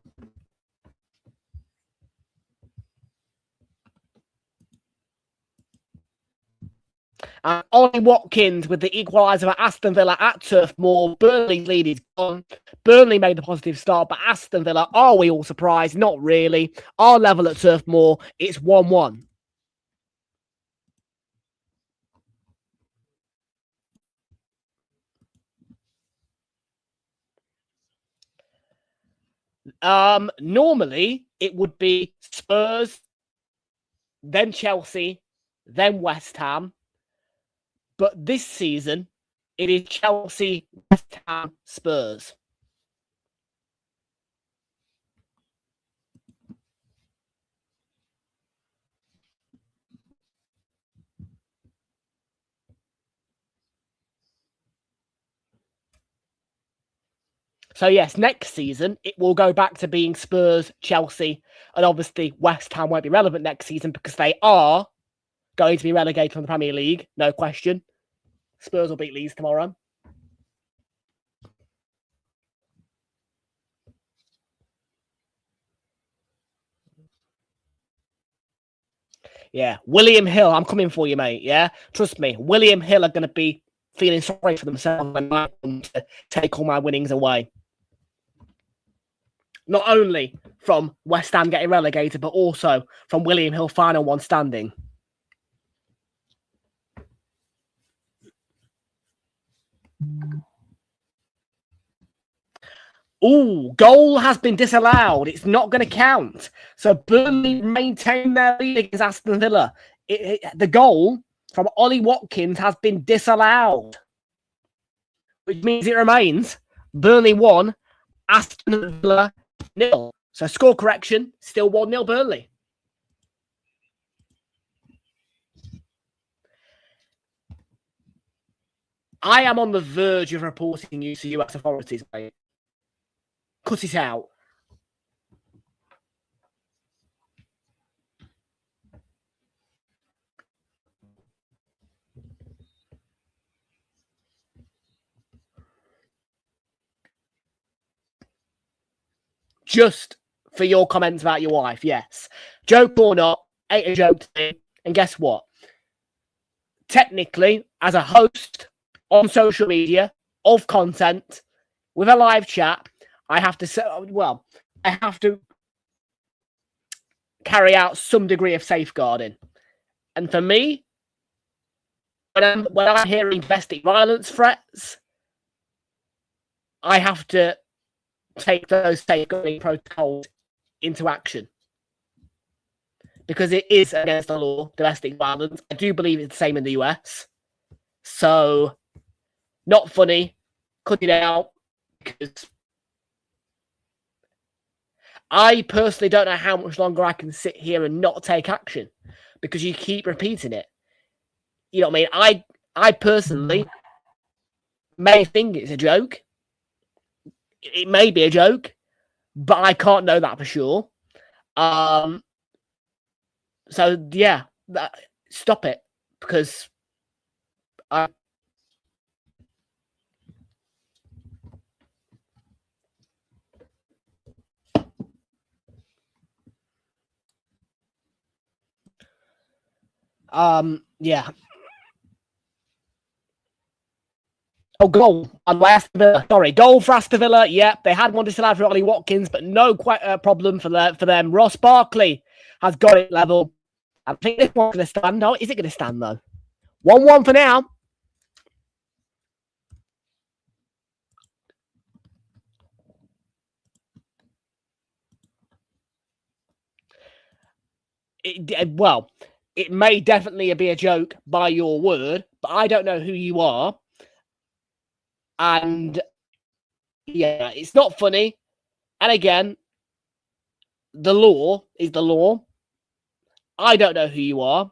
And Ollie Watkins with the equaliser for Aston Villa at Turf Moor. Burnley's lead is gone. Burnley made the positive start, but Aston Villa, are we all surprised? Not really. Our level at Turf Moor, it's 1-1. Normally, it would be Spurs, then Chelsea, then West Ham. But this season, it is Chelsea, West Ham, Spurs. So, yes, next season, it will go back to being Spurs, Chelsea, and obviously West Ham won't be relevant next season because they are going to be relegated from the Premier League, no question. Spurs will beat Leeds tomorrow. Yeah, William Hill, I'm coming for you, mate. Yeah, trust me, William Hill are going to be feeling sorry for themselves when I want to take all my winnings away. Not only from West Ham getting relegated, but also from William Hill final one standing. Ooh, goal has been disallowed. It's not going to count. So Burnley maintain their lead against Aston Villa. The goal from Ollie Watkins has been disallowed, which means it remains Burnley 1, Aston Villa 0. So score correction, still 1-0 Burnley. I am on the verge of reporting you to US authorities, mate. Cut it out. Just for your comments about your wife, yes. Joke or not, ain't a joke to me. And guess what? Technically, as a host on social media of content with a live chat, I have to say, well, I have to carry out some degree of safeguarding. And for me, when I'm hearing domestic violence threats, I have to take those safeguarding protocols into action. Because it is against the law, domestic violence. I do believe it's the same in the US. So, not funny. Cut it out. Because I personally don't know how much longer I can sit here and not take action. Because you keep repeating it. You know what I mean? I personally may think it's a joke. It may be a joke. But I can't know that for sure. So, yeah, stop it. Because yeah. Oh, goal on Aston Villa. Sorry, goal for Aston Villa. Yep, they had one disallowed for Ollie Watkins, but no problem for them. Ross Barkley has got it level. I think this one's going to stand. No, is it going to stand though? 1-1 for now. Well, it may definitely be a joke by your word, but I don't know who you are. And yeah, it's not funny. And again, the law is the law. I don't know who you are.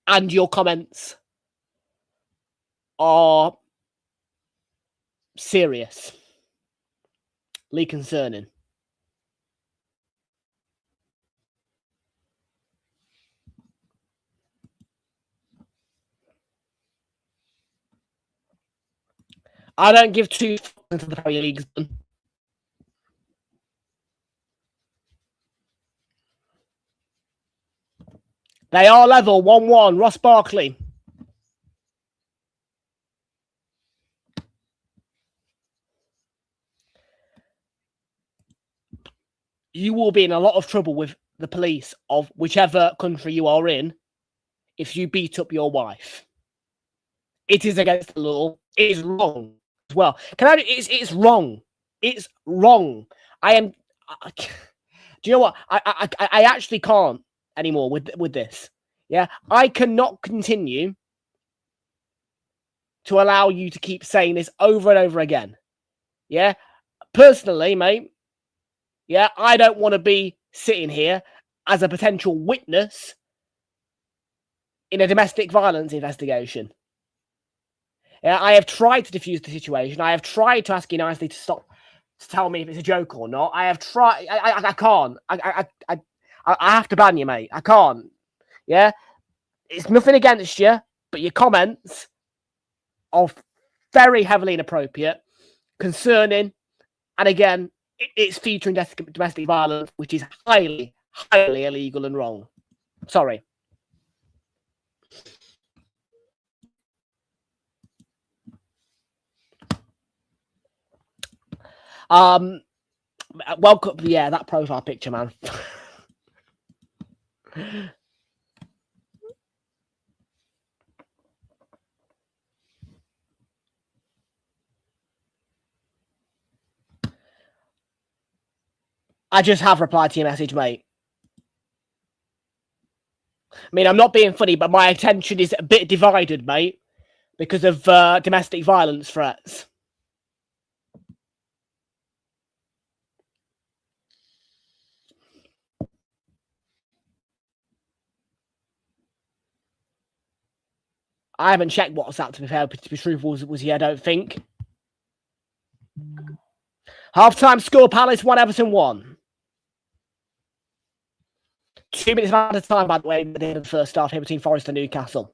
And your comments are seriously concerning. I don't give two fucks to the Premier League. They are level 1-1. Ross Barkley. You will be in a lot of trouble with the police of whichever country you are in if you beat up your wife. It is against the law. It is wrong as well. It's wrong. It's wrong. Do you know what? I actually can't anymore with this. Yeah, I cannot continue to allow you to keep saying this over and over again. Yeah, personally, mate. Yeah, I don't want to be sitting here as a potential witness in a domestic violence investigation. Yeah, I have tried to diffuse the situation. I have tried to ask you nicely to stop, to tell me if it's a joke or not. I have tried. I can't. I have to ban you, mate. I can't. Yeah, it's nothing against you, but your comments are very heavily inappropriate, concerning, and again, it's featuring domestic violence, which is highly, highly illegal and wrong. Sorry. Welcome. Yeah, that profile picture, man. I just have replied to your message, mate. I mean, I'm not being funny, but my attention is a bit divided, mate, because of domestic violence threats. I haven't checked WhatsApp, to be fair, to be truthful, was he, I don't think. Half-time score, Palace 1, Everton 1. 2 minutes out of time, by the way, at the end of the first half here between Forest and Newcastle.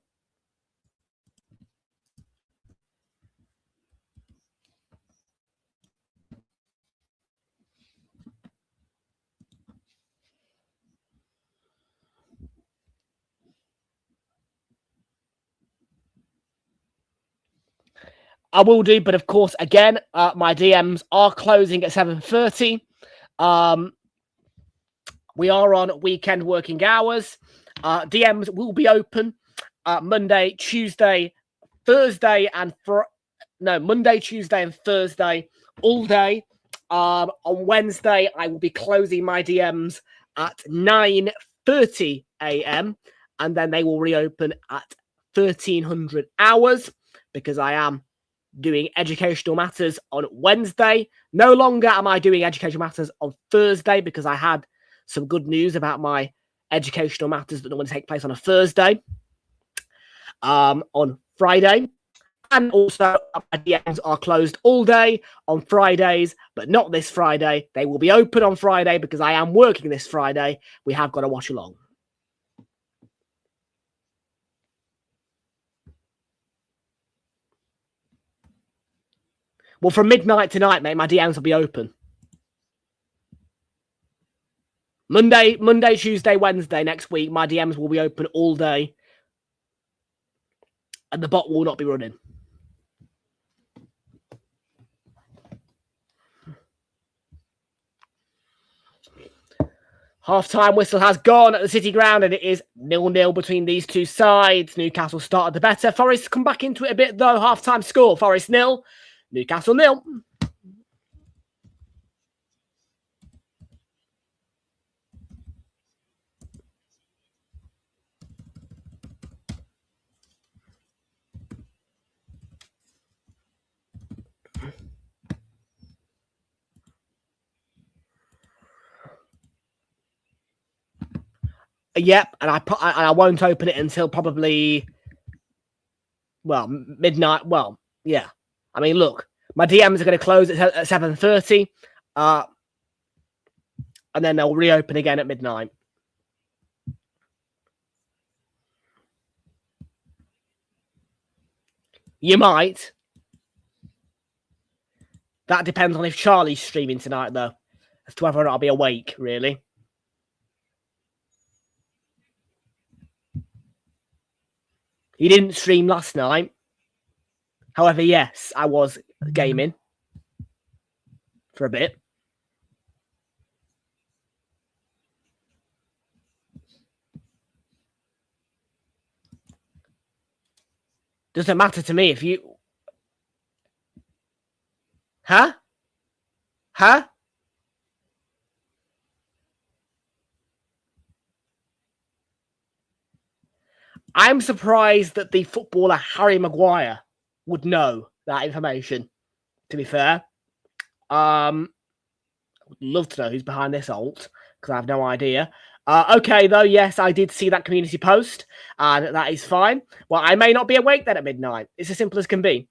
I will do, but of course, again, my DMs are closing at 7:30. We are on weekend working hours. DMs will be open Monday, Tuesday, Thursday, and Monday, Tuesday, and Thursday all day. On Wednesday, I will be closing my DMs at 9:30 a.m. and then they will reopen at 1300 hours because I am doing educational matters on Wednesday. No longer am I doing educational matters on Thursday because I had some good news about my educational matters that normally take place on a Thursday. On Friday. And also, my DMs are closed all day on Fridays, but not this Friday. They will be open on Friday because I am working this Friday. We have got to watch along. Well, from midnight tonight, mate, my DMs will be open. Monday, Tuesday, Wednesday next week, my DMs will be open all day. And the bot will not be running. Half-time whistle has gone at the City Ground, and it is 0-0 between these two sides. Newcastle started the better. Forest come back into it a bit, though. Half-time score, Forest 0, Newcastle 0. Yep, and I won't open it until probably, well, midnight. Well, yeah. I mean, look, my DMs are going to close at 7:30, and then they'll reopen again at midnight. You might. That depends on if Charlie's streaming tonight, though, as to whether or not I'll be awake, really. He didn't stream last night. However, yes, I was gaming for a bit. Doesn't matter to me if you... Huh? I'm surprised that the footballer Harry Maguire would know that information, to be fair. I would love to know who's behind this alt, because I have no idea. Okay, though, yes, I did see that community post, and that is fine. Well, I may not be awake then at midnight. It's as simple as can be.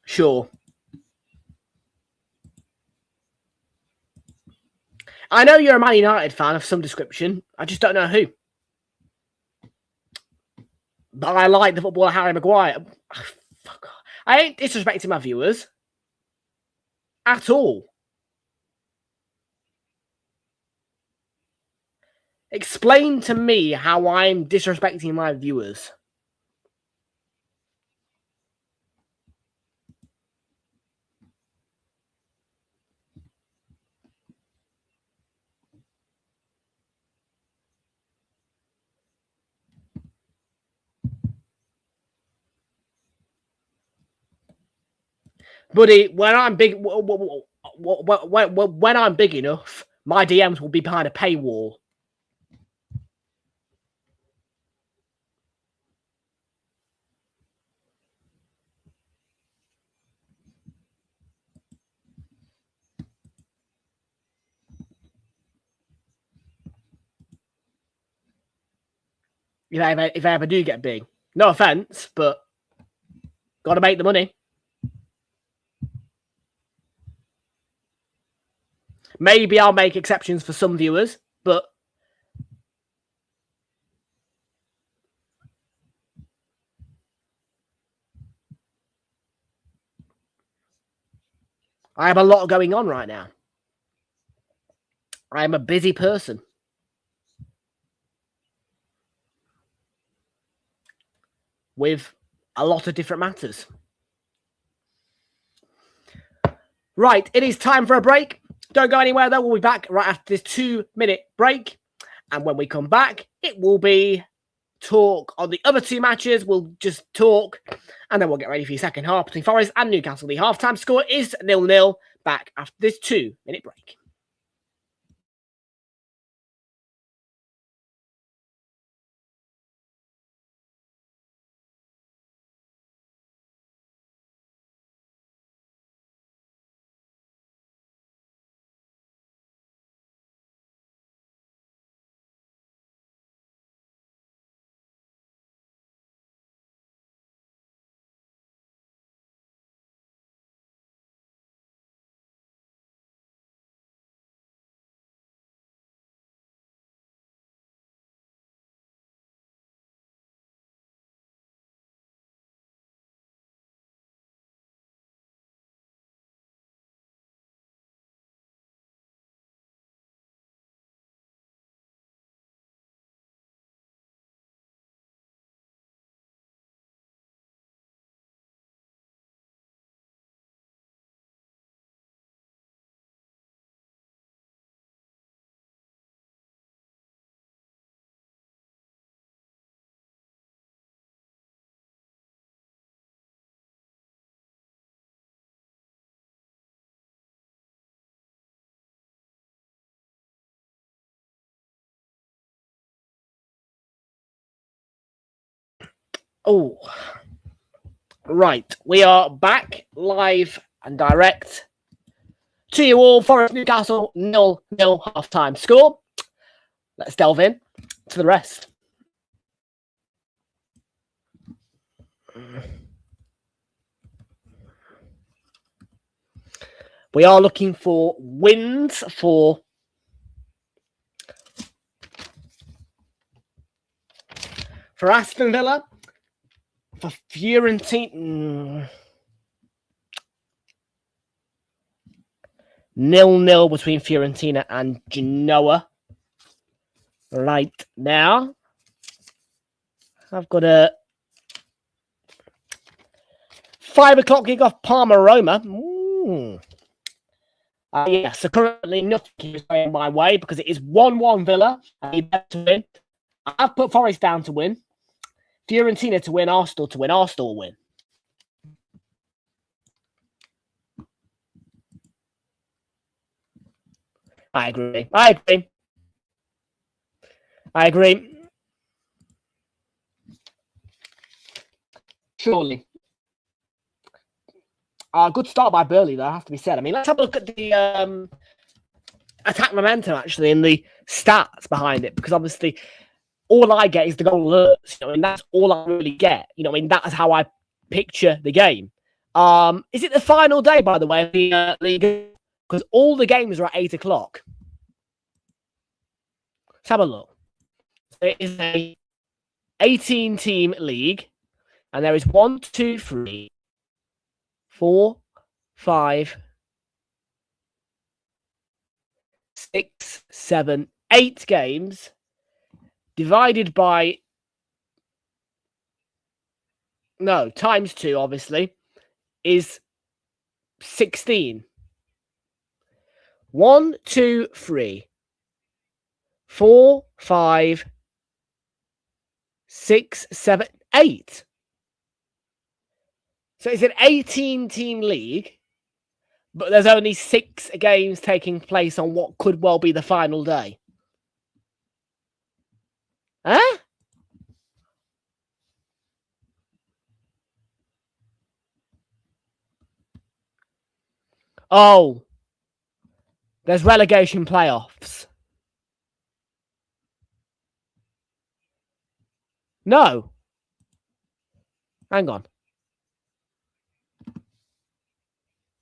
Sure. I know you're a Man United fan of some description. I just don't know who. But I like the footballer Harry Maguire. Fuck off. I ain't disrespecting my viewers at all. Explain to me how I'm disrespecting my viewers. Buddy, when I'm big, when I'm big enough, my DMs will be behind a paywall. If I ever do get big, no offense, but got to make the money. Maybe I'll make exceptions for some viewers, but I have a lot going on right now. I am a busy person. With a lot of different matters. Right, it is time for a break. Don't go anywhere though. We'll be back right after this 2-minute break. And when we come back, it will be talk on the other two matches. We'll just talk and then we'll get ready for your second half between Forest and Newcastle. The halftime score is 0-0. Back after this 2-minute break. Oh, right. We are back live and direct to you all. Forest Newcastle 0-0 halftime score. Let's delve in to the rest. We are looking for wins for Aston Villa, for Fiorentina. 0-0 between Fiorentina and Genoa. Right now, I've got a 5 o'clock kickoff, Parma-Roma. Yeah, so currently nothing is going my way because it is 1-1 Villa. I need them to win. I've put Forest down to win. Fiorentina to win, Arsenal to win. Arsenal win. I agree. Surely. Good start by Burnley, though, have to be said. I mean, let's have a look at the attack momentum, actually, and the stats behind it, because obviously all I get is the goal alerts, and that's all I really get. That's how I picture the game. Is it the final day, by the way, of the league? Because all the games are at 8 o'clock. Let's have a look. It is a 18-team league, and there is 1, 2, 3, 4, 5, 6, 7, 8 games divided by times 2, obviously, is 16. 1, 2, 3, 4, 5, 6, 7, 8. So it's an 18-team league, but there's only 6 games taking place on what could well be the final day. Huh? Oh, there's relegation playoffs. No. Hang on.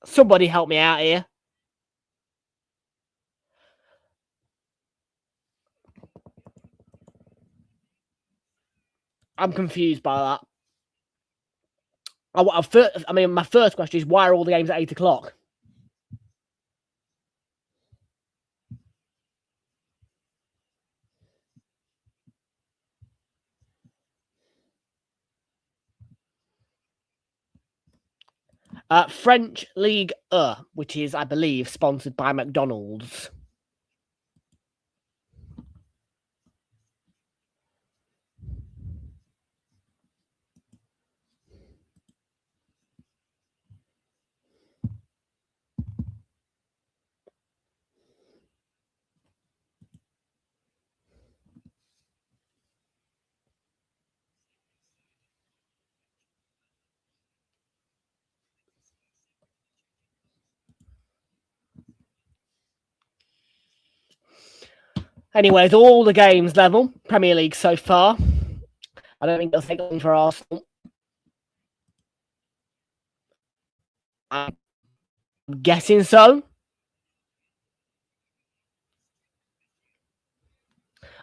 Somebody help me out here. I'm confused by that. My first question is, why are all the games at 8 o'clock? French League, which is, I believe, sponsored by McDonald's. Anyways, all the games level, Premier League so far. I don't think it'll take long for Arsenal. I'm guessing so.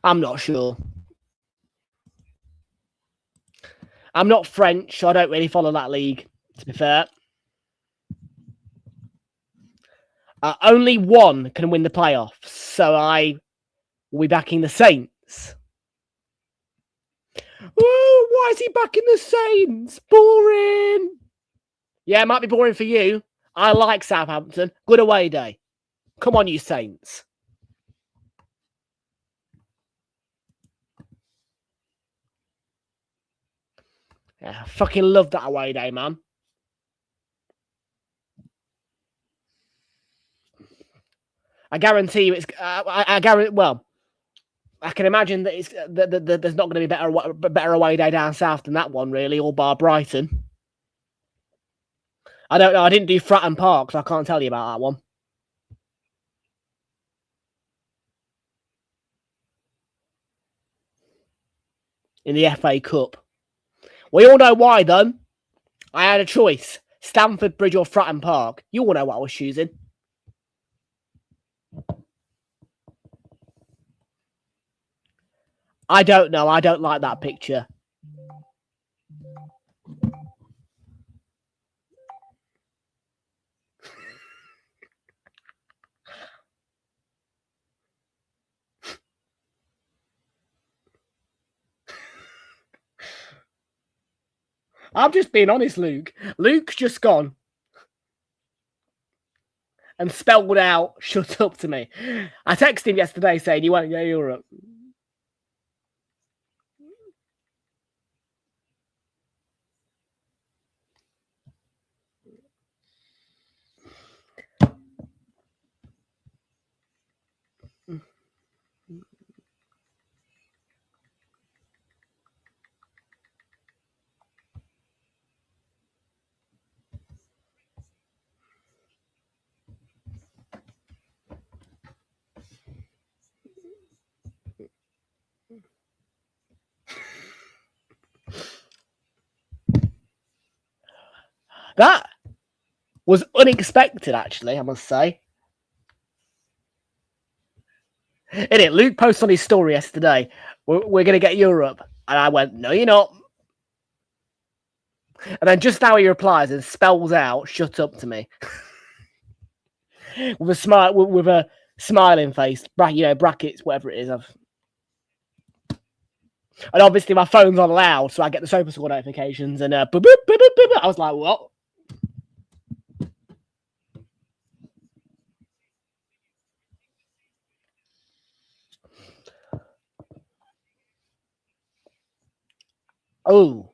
I'm not sure. I'm not French, so I don't really follow that league, to be fair. Only one can win the playoffs, so I will be backing the Saints. Oh, why is he backing the Saints? Boring. Yeah, it might be boring for you. I like Southampton. Good away day. Come on, you Saints. Yeah, I fucking love that away day, man. I guarantee you it's... I guarantee... Well, I can imagine that it's there's not going to be better away day down south than that one, really, all bar Brighton. I don't know. I didn't do Fratton Park, so I can't tell you about that one. In the FA Cup. We all know why, though. I had a choice. Stamford Bridge or Fratton Park. You all know what I was choosing. I don't know. I don't like that picture. I'm just being honest, Luke. Luke's just gone and spelled out, shut up to me. I texted him yesterday saying, you won't go to Europe. That was unexpected, actually, I must say. Innit? Luke posted on his story yesterday, we're going to get Europe. And I went, no, you're not. And then just now he replies and spells out, shut up to me. with a smiling face, brackets, whatever it is. And obviously my phone's on loud, so I get the SofaScore notifications and boop, boop, boop, boop, boop. I was like, what? Oh.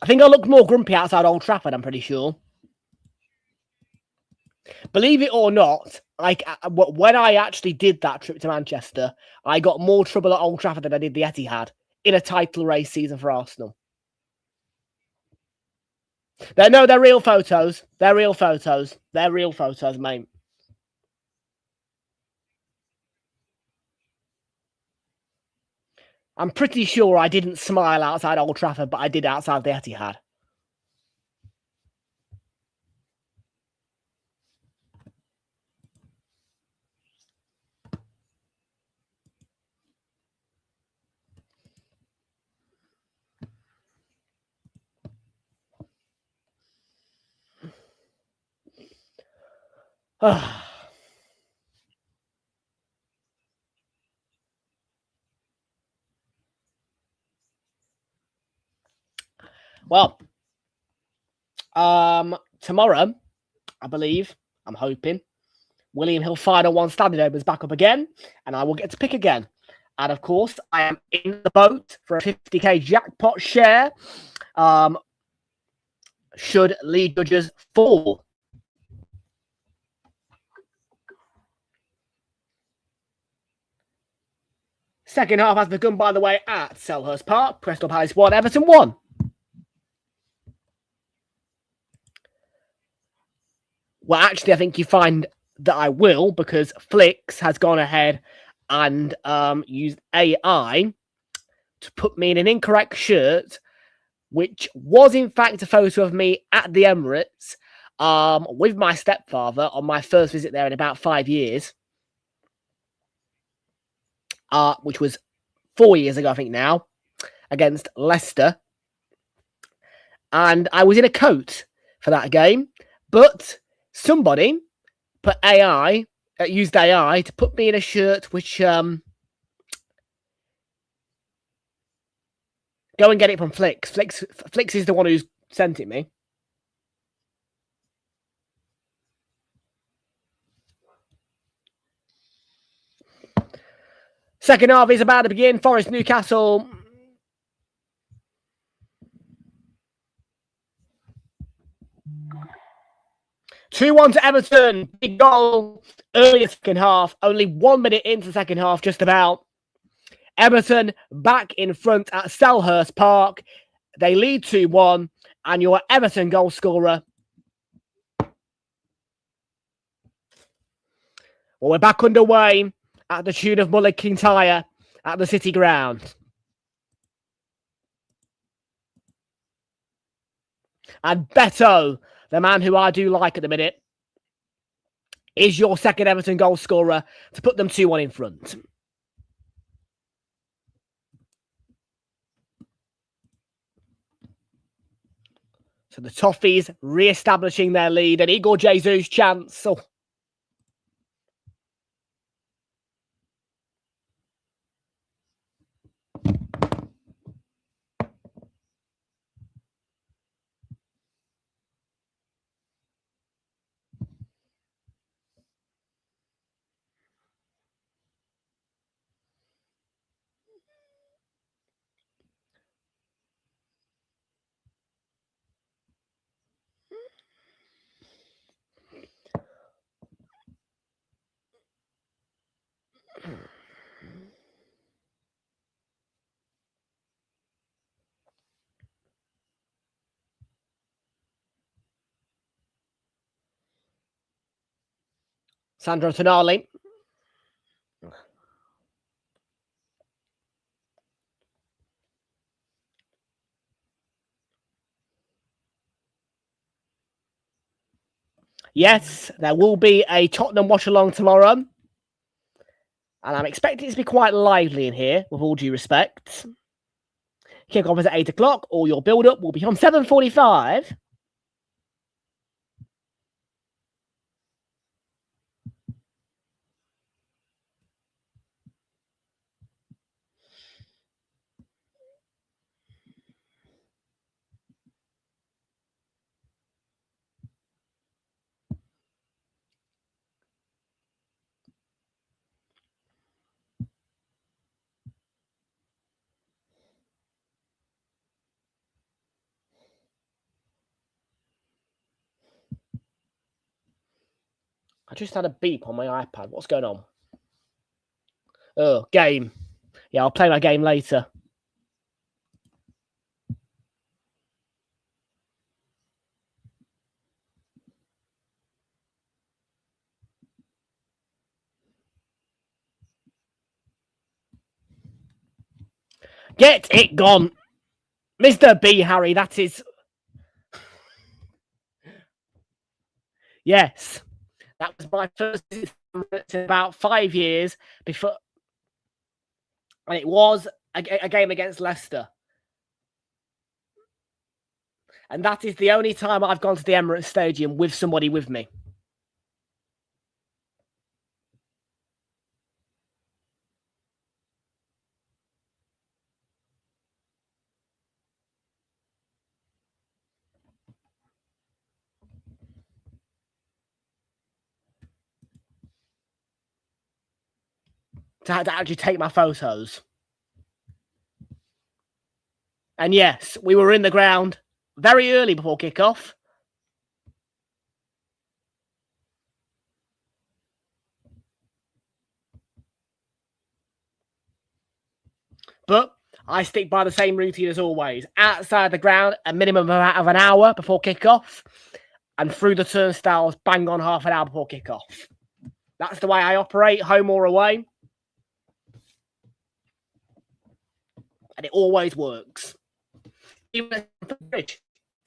I think I looked more grumpy outside Old Trafford, I'm pretty sure. Believe it or not, like when I actually did that trip to Manchester, I got more trouble at Old Trafford than I did the Etihad in a title race season for Arsenal. They're real photos. They're real photos. They're real photos, mate. I'm pretty sure I didn't smile outside Old Trafford, but I did outside the Etihad. Well, tomorrow, I believe, I'm hoping, William Hill final one standing opens back up again, and I will get to pick again. And of course, I am in the boat for a 50k jackpot share. Should lead judges fall. Second half has begun, by the way, at Selhurst Park. Crystal Palace 1, Everton 1. Well, actually, I think you find that I will, because Flix has gone ahead and used AI to put me in an incorrect shirt, which was in fact a photo of me at the Emirates with my stepfather on my first visit there in about 5 years, which was 4 years ago, I think now, against Leicester. And I was in a coat for that game, but somebody used AI to put me in a shirt which go and get it from Flix. Flix is the one who's sent it me. Second half is about to begin. Forest Newcastle. (2-1) to Everton. Big goal early second half. Only 1 minute into the second half, just about. Everton back in front at Selhurst Park. They lead 2-1. And your Everton goal scorer. Well, we're back underway at the tune of Muller Kintyre at the City Ground. And Beto, the man who I do like at the minute, is your second Everton goal scorer to put them 2-1 in front. So the Toffees re-establishing their lead, and Igor Jesus' chance. Oh. Sandro Tonali. Yes, there will be a Tottenham watch-along tomorrow. And I'm expecting it to be quite lively in here, with all due respect. Kick-off is at 8 o'clock. All your build-up will be on 7:45. I just had a beep on my iPad. What's going on? Oh, game. Yeah, I'll play my game later. Get it gone. Mr. B. Harry, that is... Yes. That was my first visit in about 5 years before... And it was a game against Leicester. And that is the only time I've gone to the Emirates Stadium with somebody with me. To actually take my photos. And yes, we were in the ground very early before kickoff. But I stick by the same routine as always. Outside the ground, a minimum of an hour before kickoff. And through the turnstiles, bang on half an hour before kickoff. That's the way I operate, home or away. And it always works. Even at Stamford Bridge.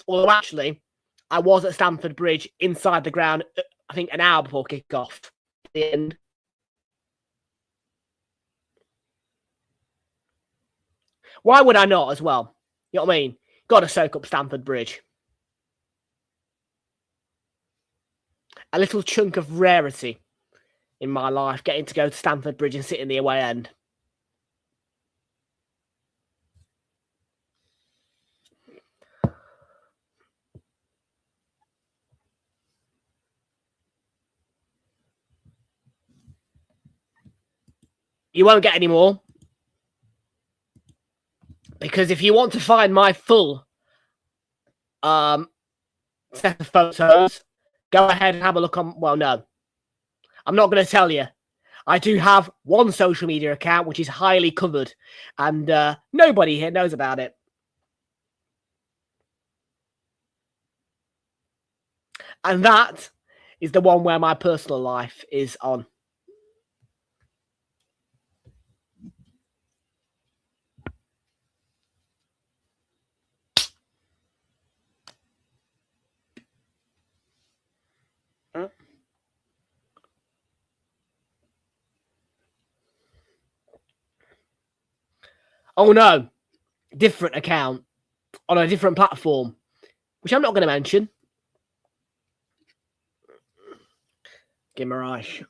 Although actually, I was at Stamford Bridge inside the ground, I think an hour before kickoff. At the end. Why would I not as well? You know what I mean? Got to soak up Stamford Bridge. A little chunk of rarity in my life, getting to go to Stamford Bridge and sit in the away end. You won't get any more. Because if you want to find my full set of photos, go ahead and have a look on... Well, no. I'm not going to tell you. I do have one social media account, which is highly covered. And nobody here knows about it. And that is the one where my personal life is on. Oh no, different account on a different platform, which I'm not going to mention. Gimmerish.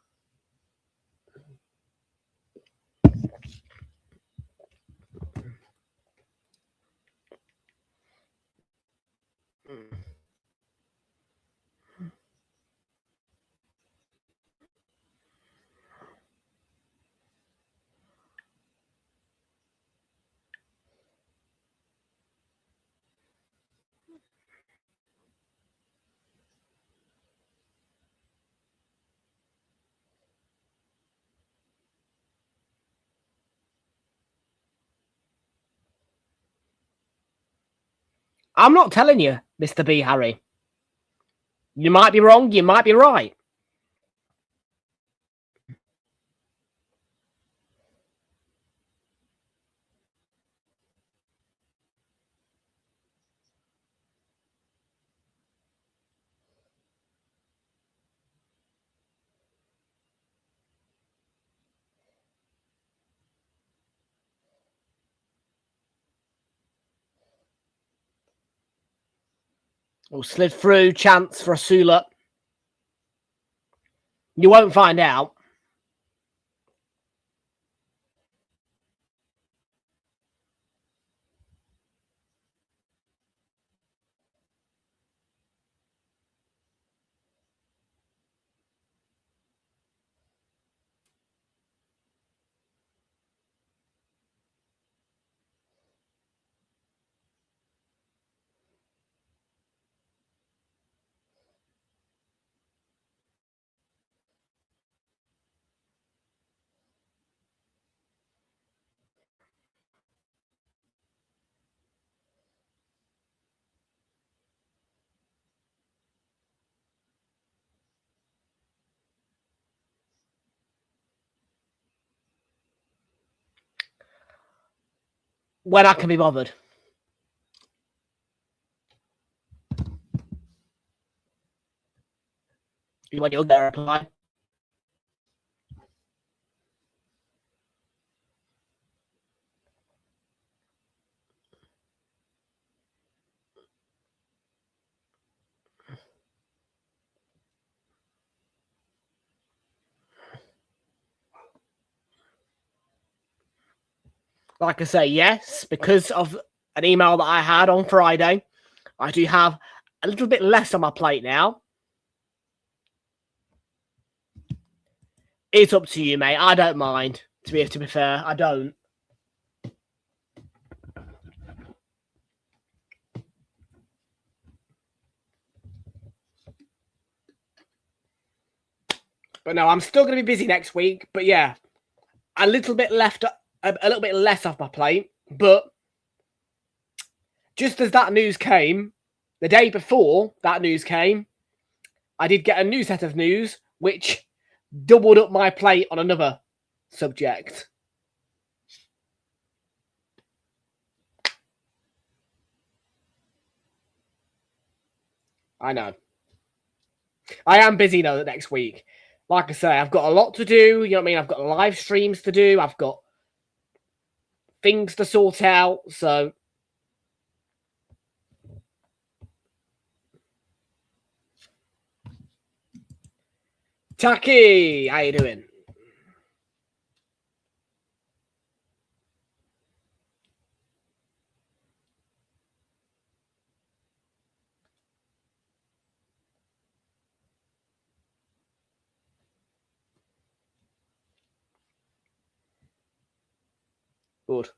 I'm not telling you, Mr. B. Harry. You might be wrong, you might be right. Or slid through, chance for a Sula. You won't find out. When I can be bothered. When you'll get a reply. Like I say, yes, because of an email that I had on Friday, I do have a little bit less on my plate now. It's up to you, mate. I don't mind. To be fair, I don't. But no, I'm still going to be busy next week. But yeah, a little bit less off my plate. But just as that news came, the day before that news came, I did get a new set of news, which doubled up my plate on another subject. I know. I am busy though next week. Like I say, I've got a lot to do. You know what I mean? I've got live streams to do. I've got things to sort out. So Taki, how you doing? Good.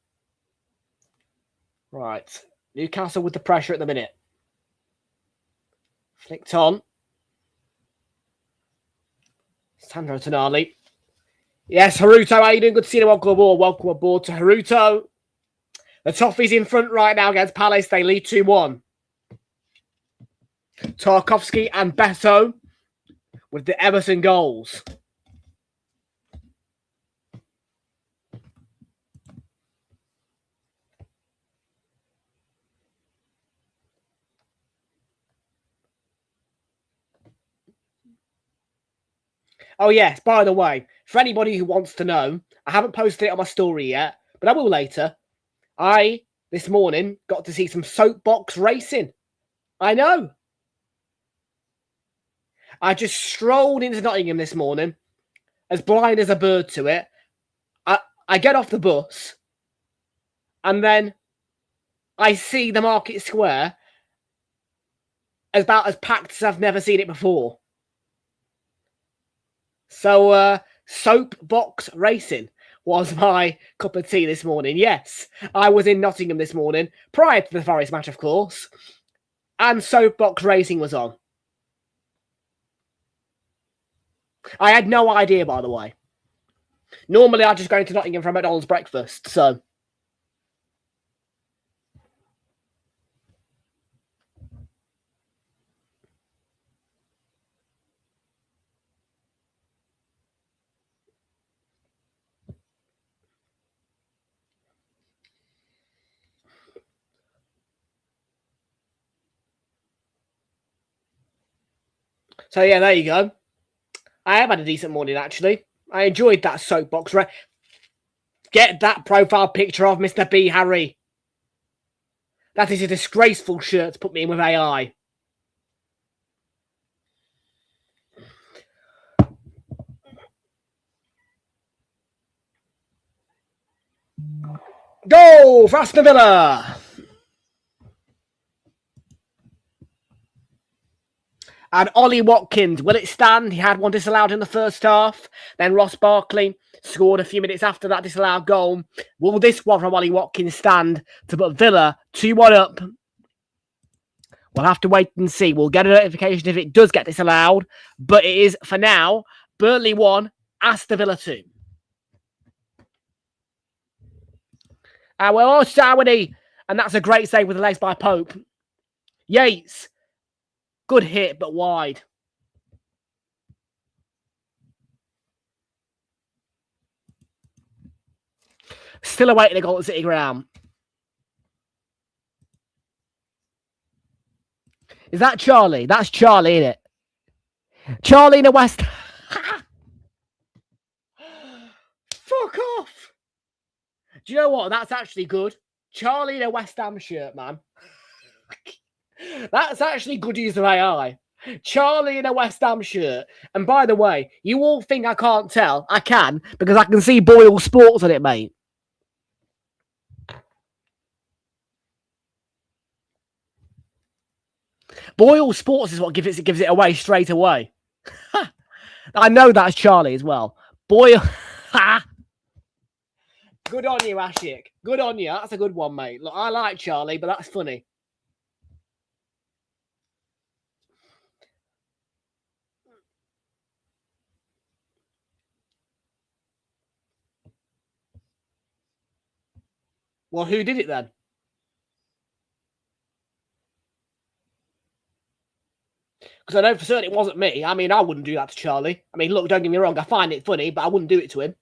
Right. Newcastle with the pressure at the minute. Flicked on. Sandro Tonali. Yes, Haruto, how you doing? Good to see you. Welcome aboard. Welcome aboard to Haruto. The Toffees in front right now against Palace. They lead 2-1. Tarkovsky and Beto with the Everton goals. Oh, yes, by the way, for anybody who wants to know, I haven't posted it on my story yet, but I will later. I, this morning, got to see some soapbox racing. I know. I just strolled into Nottingham this morning, as blind as a bird to it. I get off the bus, and then I see the market square about as packed as I've never seen it before. So, soapbox racing was my cup of tea this morning. Yes, I was in Nottingham this morning, prior to the Forest match, of course, and soapbox racing was on. I had no idea, by the way. Normally, I just go into Nottingham for a McDonald's breakfast, so... So, yeah, there you go. I have had a decent morning, actually. I enjoyed that soapbox. Get that profile picture of Mr. B. Harry. That is a disgraceful shirt to put me in with AI. Goal for Aston Villa. And Ollie Watkins, will it stand? He had one disallowed in the first half. Then Ross Barkley scored a few minutes after that disallowed goal. Will this one from Ollie Watkins stand to put Villa 2-1 up? We'll have to wait and see. We'll get a notification if it does get disallowed. But it is, for now, Burnley 1, Aston Villa 2. And we're all Saudi. And that's a great save with the legs by Pope. Yates. Good hit, but wide. Still awaiting a goal at City Ground. Is that Charlie? That's Charlie, isn't it? Charlie in the West. Fuck off. Do you know what? That's actually good. Charlie in a West Ham shirt, man. That's actually good use of AI. Charlie in a West Ham shirt. And by the way, you all think I can't tell. I can, because I can see Boyle Sports on it, mate. Boyle Sports is what gives it away straight away. I know that's Charlie as well. Boyle. Good on you, Ashik. Good on you. That's a good one, mate. Look, I like Charlie, but that's funny. Well, who did it then? Because I know for certain it wasn't me. I mean, I wouldn't do that to Charlie. I mean, look, don't get me wrong. I find it funny, but I wouldn't do it to him.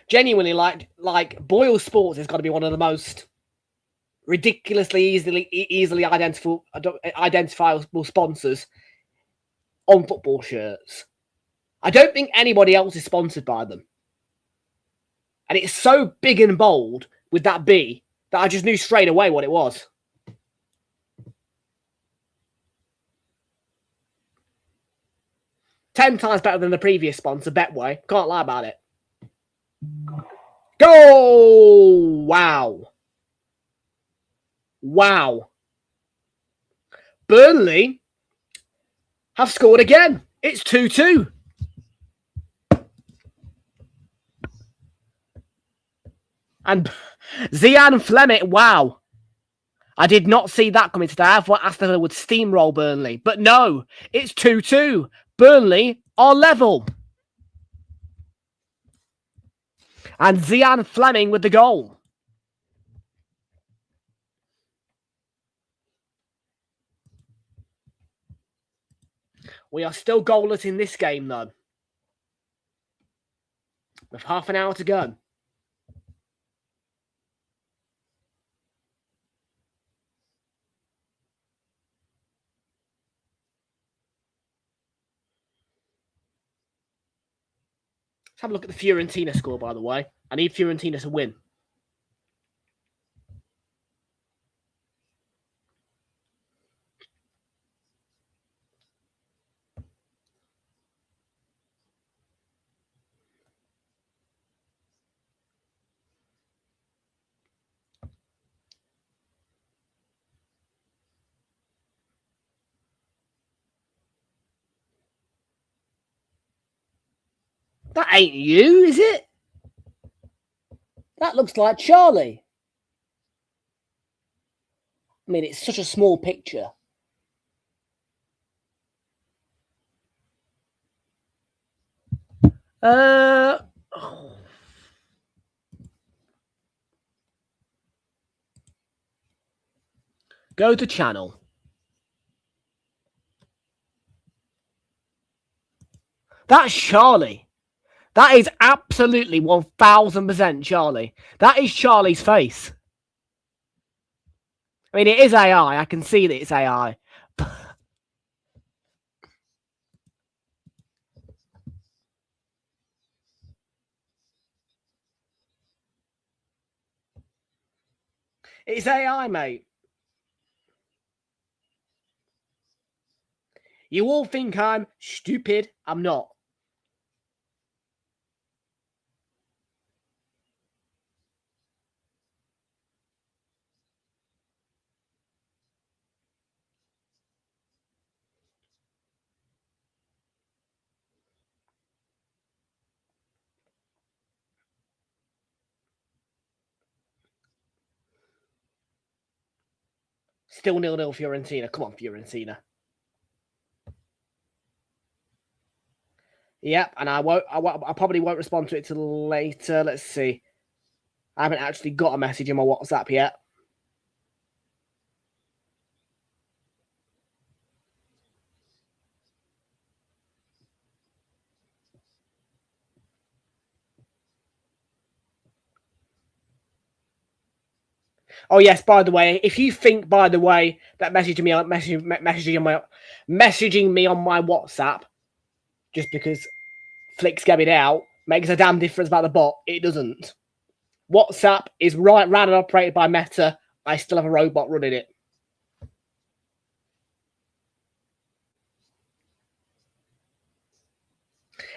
Genuinely, like Boyle Sports has got to be one of the most ridiculously easily identifiable sponsors on football shirts. I don't think anybody else is sponsored by them. And it's so big and bold with that B that I just knew straight away what it was. Ten times better than the previous sponsor, Betway. Can't lie about it. Go! Wow. Wow. Burnley have scored again. It's 2-2. And Zian Fleming, wow. I did not see that coming today. I thought Aston Villa would steamroll Burnley. But no, it's 2-2. Burnley are level. And Zian Fleming with the goal. We are still goalless in this game, though. With half an hour to go. Let's have a look at the Fiorentina score, by the way. I need Fiorentina to win. That ain't you, is it? That looks like Charlie. I mean, it's such a small picture. Go to channel. That's Charlie. That is absolutely 1000% Charlie. That is Charlie's face. I mean, it is AI. I can see that it's AI. It's AI, mate. You all think I'm stupid. I'm not. Still 0-0 Fiorentina. Come on, Fiorentina. Yep, and I probably won't respond to it till later. Let's see. I haven't actually got a message in my WhatsApp yet. Oh yes, by the way, if you think, by the way, that messaging me on my WhatsApp just because Flick's getting out makes a damn difference about the bot, it doesn't. WhatsApp is ran and operated by Meta. I still have a robot running it.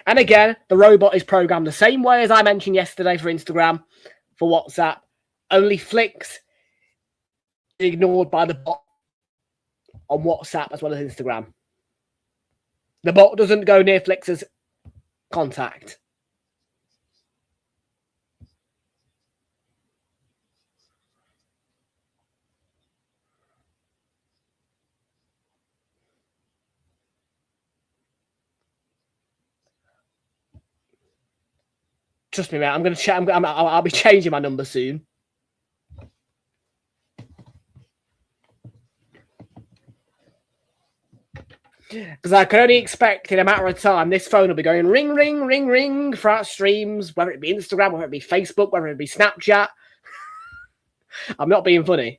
And again, the robot is programmed the same way as I mentioned yesterday for Instagram, for WhatsApp. Only Flicks ignored by the bot on WhatsApp as well as Instagram. The bot doesn't go near Flick's contact. Trust me, mate. I'm going to chat. I'll be changing my number soon. Because I can only expect in a matter of time this phone will be going ring, ring, ring, ring throughout streams, whether it be Instagram, whether it be Facebook, whether it be Snapchat. I'm not being funny.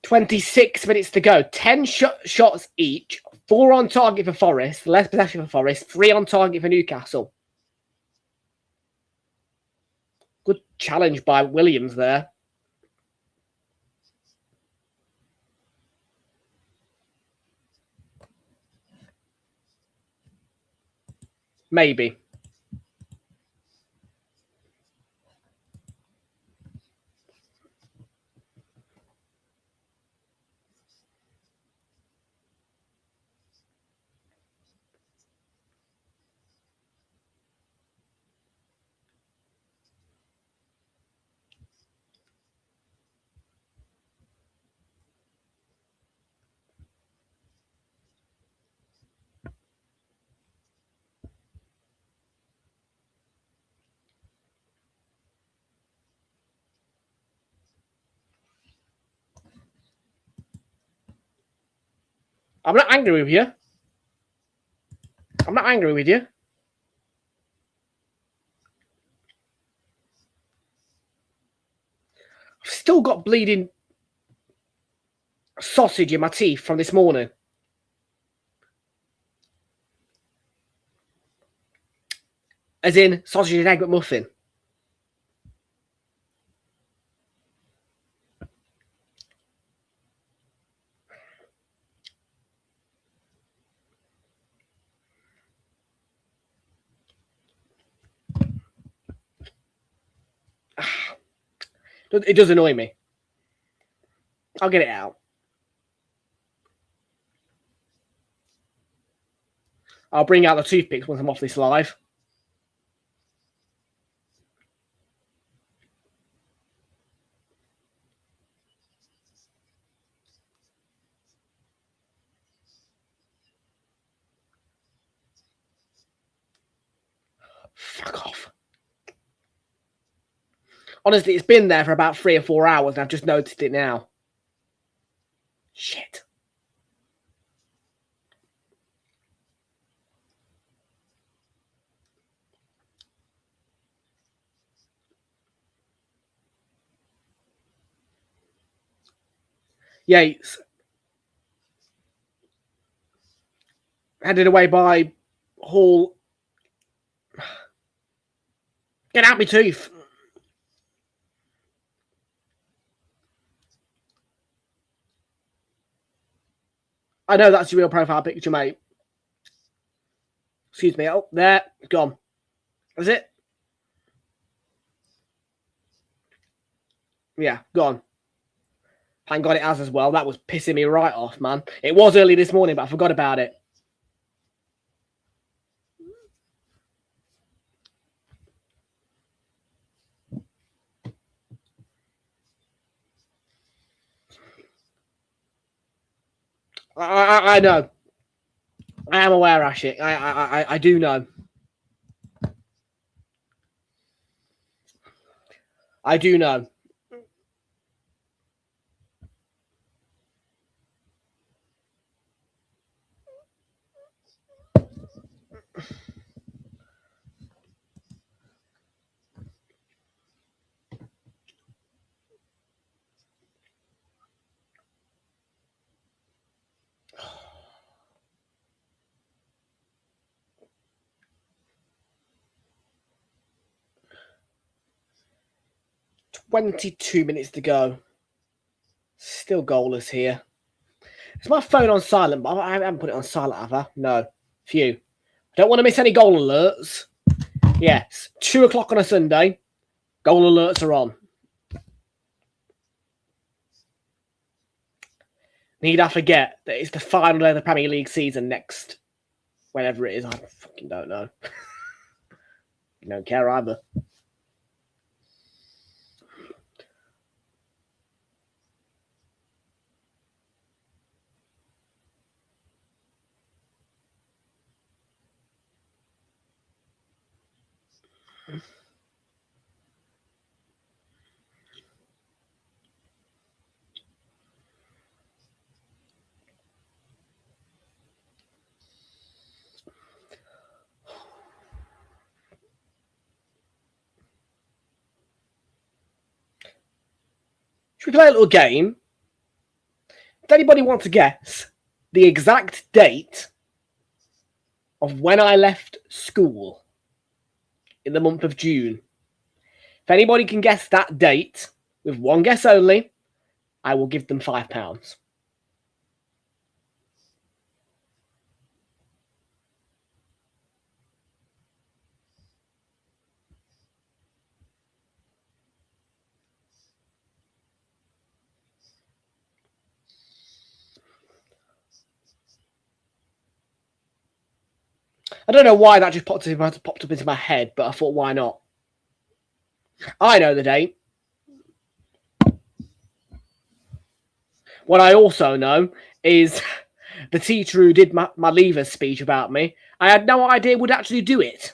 "26 minutes to go. 10 shots each. 4 on target for Forest. Less possession for Forest. 3 on target for Newcastle." Good challenge by Williams there. Maybe. I'm not angry with you. I'm not angry with you. I've still got bleeding sausage in my teeth from this morning. As in sausage and egg McMuffin. It does annoy me. I'll get it out. I'll bring out the toothpicks once I'm off this live. Fuck off. Honestly, it's been there for about 3 or 4 hours and I've just noticed it now. Shit. Yates. Handed away by Hall Get out my tooth. I know that's your real profile picture, mate. Excuse me. Oh, there. Gone. Is it? Yeah, gone. Thank God it has as well. That was pissing me right off, man. It was early this morning, but I forgot about it. I know. I am aware, Ashik. I do know. I do know. $22 to go. Still goalless here. Is my phone on silent? But I haven't put it on silent, have I? No. Phew. I don't want to miss any goal alerts. Yes. 2 o'clock on a Sunday. Goal alerts are on. Need I forget that it's the final day of the Premier League season next, whenever it is. I fucking don't know. Don't care either. Should we play a little game? Does anybody want to guess the exact date of when I left school in the month of June? If anybody can guess that date with one guess only, I will give them £5. I don't know why that just popped up into my head, but I thought, why not? I know the date. What I also know is the teacher who did my leavers speech about me, I had no idea would actually do it.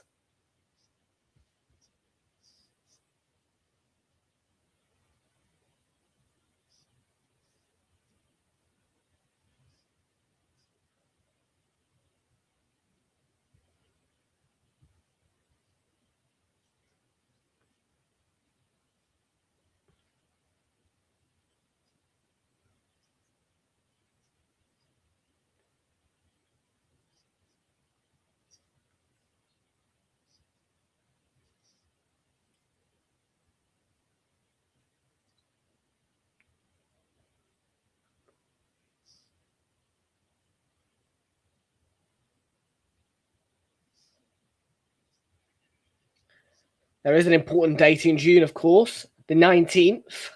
There is an important date in June, of course. The 19th.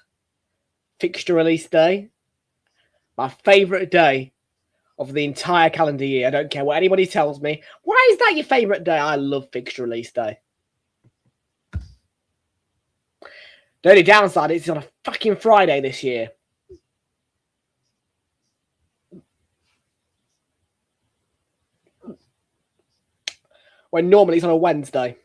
Fixture release day. My favourite day of the entire calendar year. I don't care what anybody tells me. Why is that your favourite day? I love fixture release day. The only downside is it's on a fucking Friday this year. When normally it's on a Wednesday.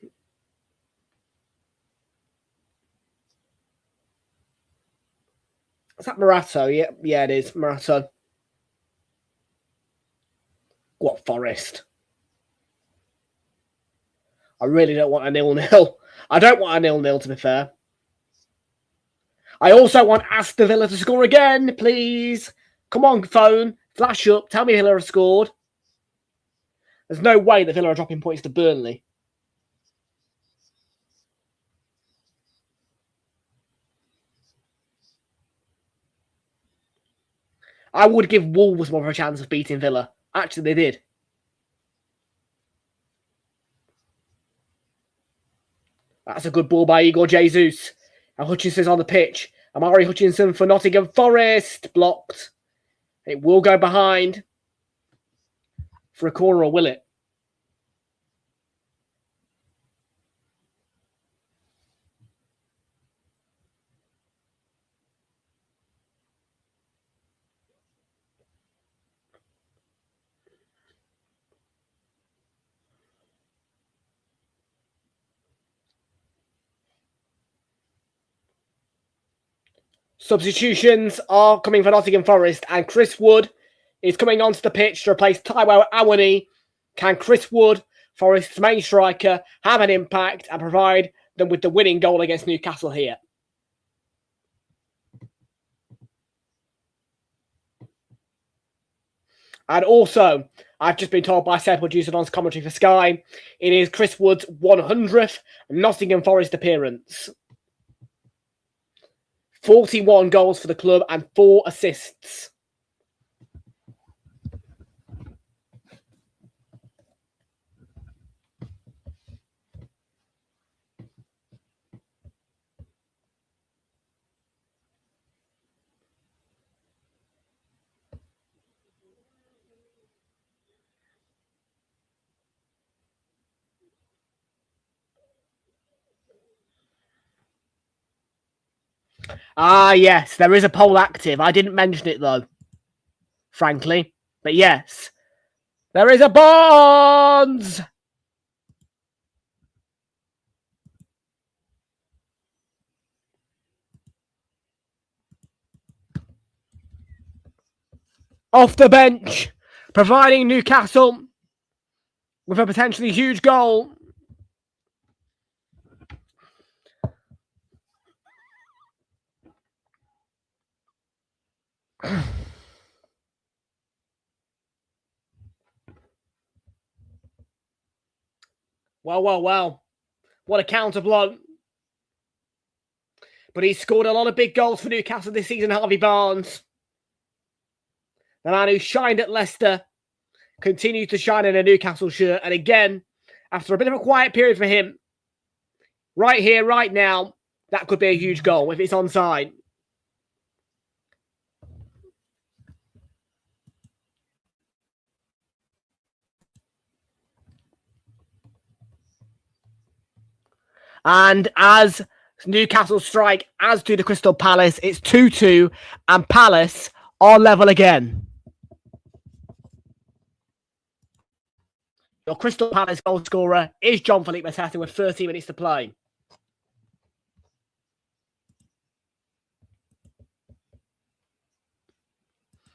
Is that Morato? Yeah, it is. Morato. What, Forest? I really don't want a 0-0. I don't want a 0-0, to be fair. I also want Aston Villa to score again, please. Come on, phone. Flash up. Tell me Villa have scored. There's no way that Villa are dropping points to Burnley. I would give Wolves more of a chance of beating Villa. Actually, they did. That's a good ball by Igor Jesus. And Hutchinson's on the pitch. Amari Hutchinson for Nottingham Forest. Blocked. It will go behind for a corner, or will it? Substitutions are coming for Nottingham Forest, and Chris Wood is coming onto the pitch to replace Taiwo Awani. Can Chris Wood, Forest's main striker, have an impact and provide them with the winning goal against Newcastle here? And also, I've just been told by Seb producer on commentary for Sky, it is Chris Wood's 100th Nottingham Forest appearance. 41 goals for the club and 4 assists. Ah, yes, there is a poll active. I didn't mention it, though, frankly. But yes, there is a Bonds! Off the bench, providing Newcastle with a potentially huge goal. Well. What a counter blow. But he's scored a lot of big goals for Newcastle this season, Harvey Barnes. The man who shined at Leicester continues to shine in a Newcastle shirt. And again, after a bit of a quiet period for him, right here, right now, that could be a huge goal if it's onside. And as Newcastle strike, as do the Crystal Palace, it's 2-2, and Palace are level again. Your Crystal Palace goal scorer is Jean-Philippe Mateta with 30 minutes to play.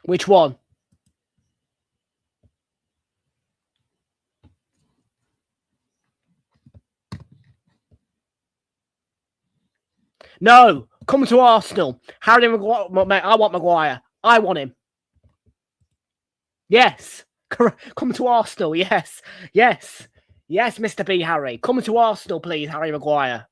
Which one? No, come to Arsenal. Harry Maguire. I want Maguire. I want him. Yes. Come to Arsenal. Yes. Yes, Mr. B. Harry. Come to Arsenal, please, Harry Maguire.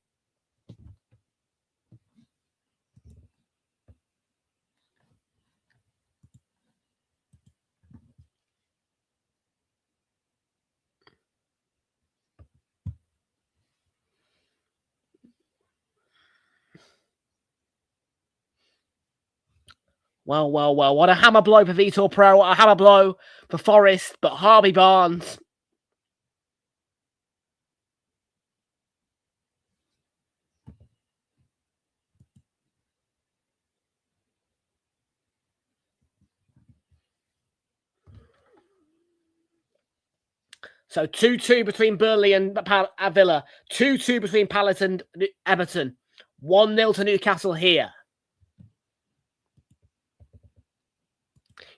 Well. What a hammer blow for Vitor Pro. What a hammer blow for Forest. But Harvey Barnes. So 2-2 between Burnley and Villa. 2-2 between Palace and Everton. 1-0 to Newcastle here.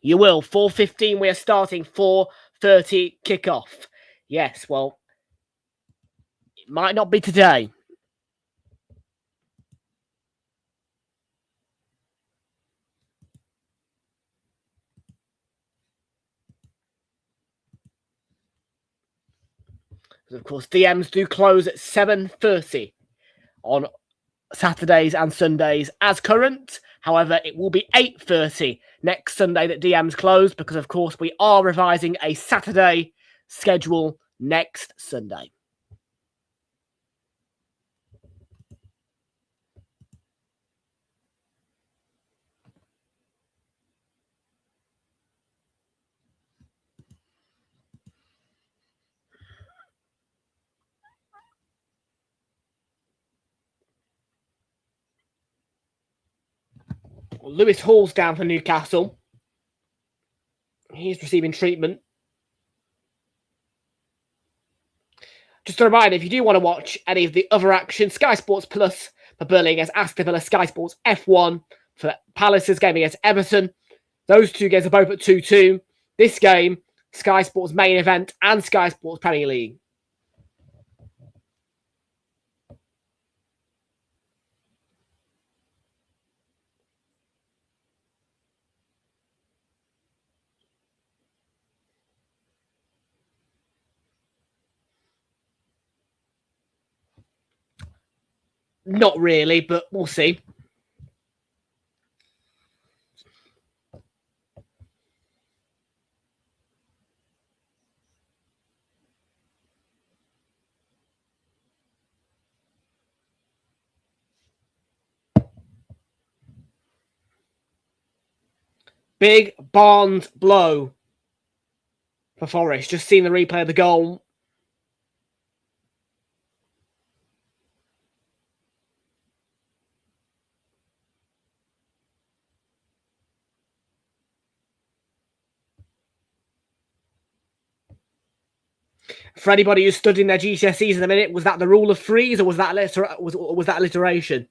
You will. 4:15 we are starting. 4:30 kickoff. Yes, well, it might not be today. Of course, DMs do close at 7:30 on Saturdays and Sundays as current. However, it will be 8:30 next Sunday that DMs close because, of course, we are revising a Saturday schedule next Sunday. Lewis Hall's down for Newcastle. He's receiving treatment. Just a reminder, if you do want to watch any of the other action, Sky Sports Plus for Burnley against Aston Villa, Sky Sports F1 for Palace's game against Everton. Those two games are both at 2-2. This game, Sky Sports main event and Sky Sports Premier League. Not really, but we'll see. Big Barnes blow for Forest. Just seeing the replay of the goal. For anybody who's studying their GCSEs in a minute, was that the rule of threes or was that was that alliteration?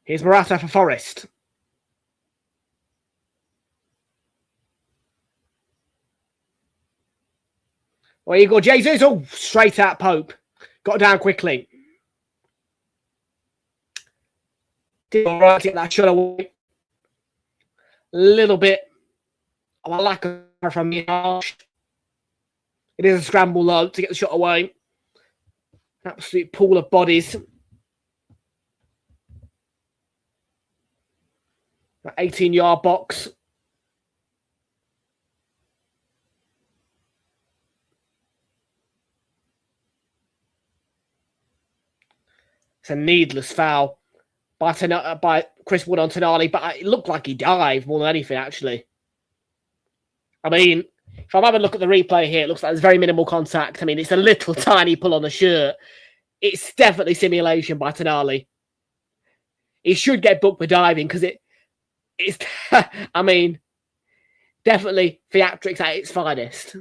Here's Morata for Forest. Well, you go, Jesus. Oh, straight at Pope. Got down quickly. Did all right to get that shot away. A little bit of a lack of from me. It is a scramble, though, to get the shot away. Absolute pool of bodies. 18-yard box. It's a needless foul by Chris Wood on Tonali, but it looked like he dived more than anything, actually. I mean, if I'm having a look at the replay here, it looks like there's very minimal contact. I mean, it's a little tiny pull on the shirt. It's definitely simulation by Tonali. He should get booked for diving because it's, I mean, definitely theatrics at its finest.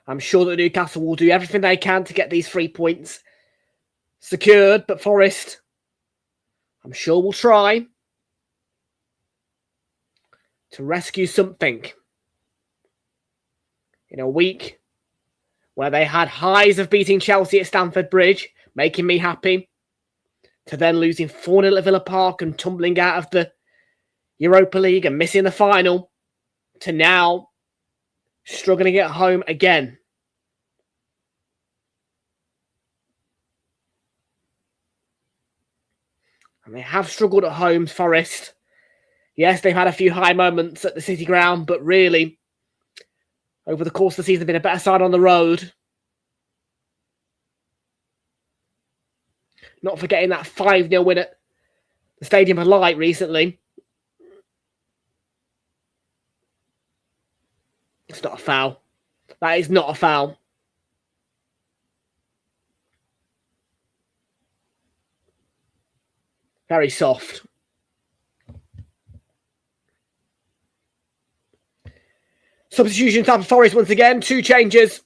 I'm sure that Newcastle will do everything they can to get these 3 points secured, but Forest, I'm sure, will try to rescue something in a week where they had highs of beating Chelsea at Stamford Bridge, making me happy, to then losing 4-0 at Villa Park and tumbling out of the Europa League and missing the final, to now struggling at home again. And they have struggled at home, Forest. Yes, they've had a few high moments at the City Ground, but really, over the course of the season, they've been a better side on the road. Not forgetting that 5-0 win at the Stadium of Light recently. It's not a foul. That is not a foul. Very soft. Substitution time for Forest once again. 2 changes.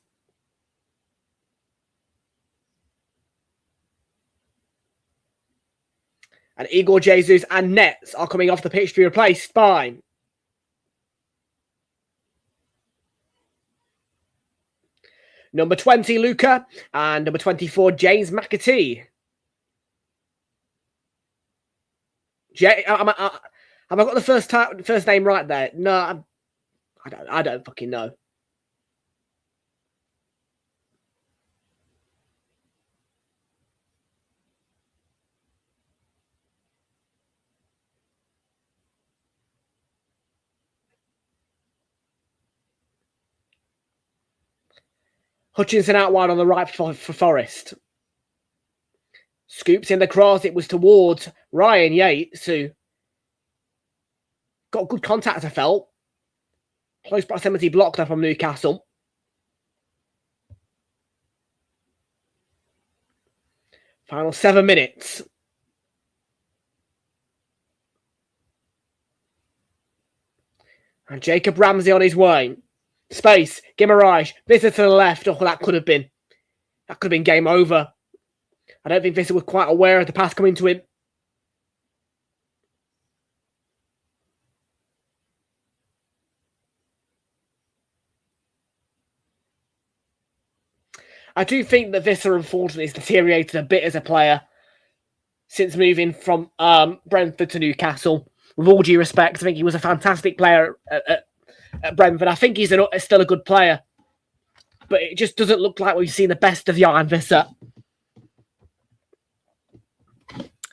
And Igor Jesus and Nets are coming off the pitch to be replaced by number 20, Luca, and number 24, James McAtee. Have I got the first name right there? No, I don't fucking know. Hutchinson out wide on the right for Forest. Scoops in the cross. It was towards Ryan Yates, who got good contact, I felt. Close proximity block there from Newcastle. Final 7 minutes. And Jacob Ramsey on his way. Space, Guimarães, Visser to the left. Oh, that could have been game over. I don't think Visser was quite aware of the pass coming to him. I do think that Visser, unfortunately, has deteriorated a bit as a player since moving from Brentford to Newcastle. With all due respect, I think he was a fantastic player at Brentford. I think he's still a good player. But it just doesn't look like we've seen the best of Jan Visser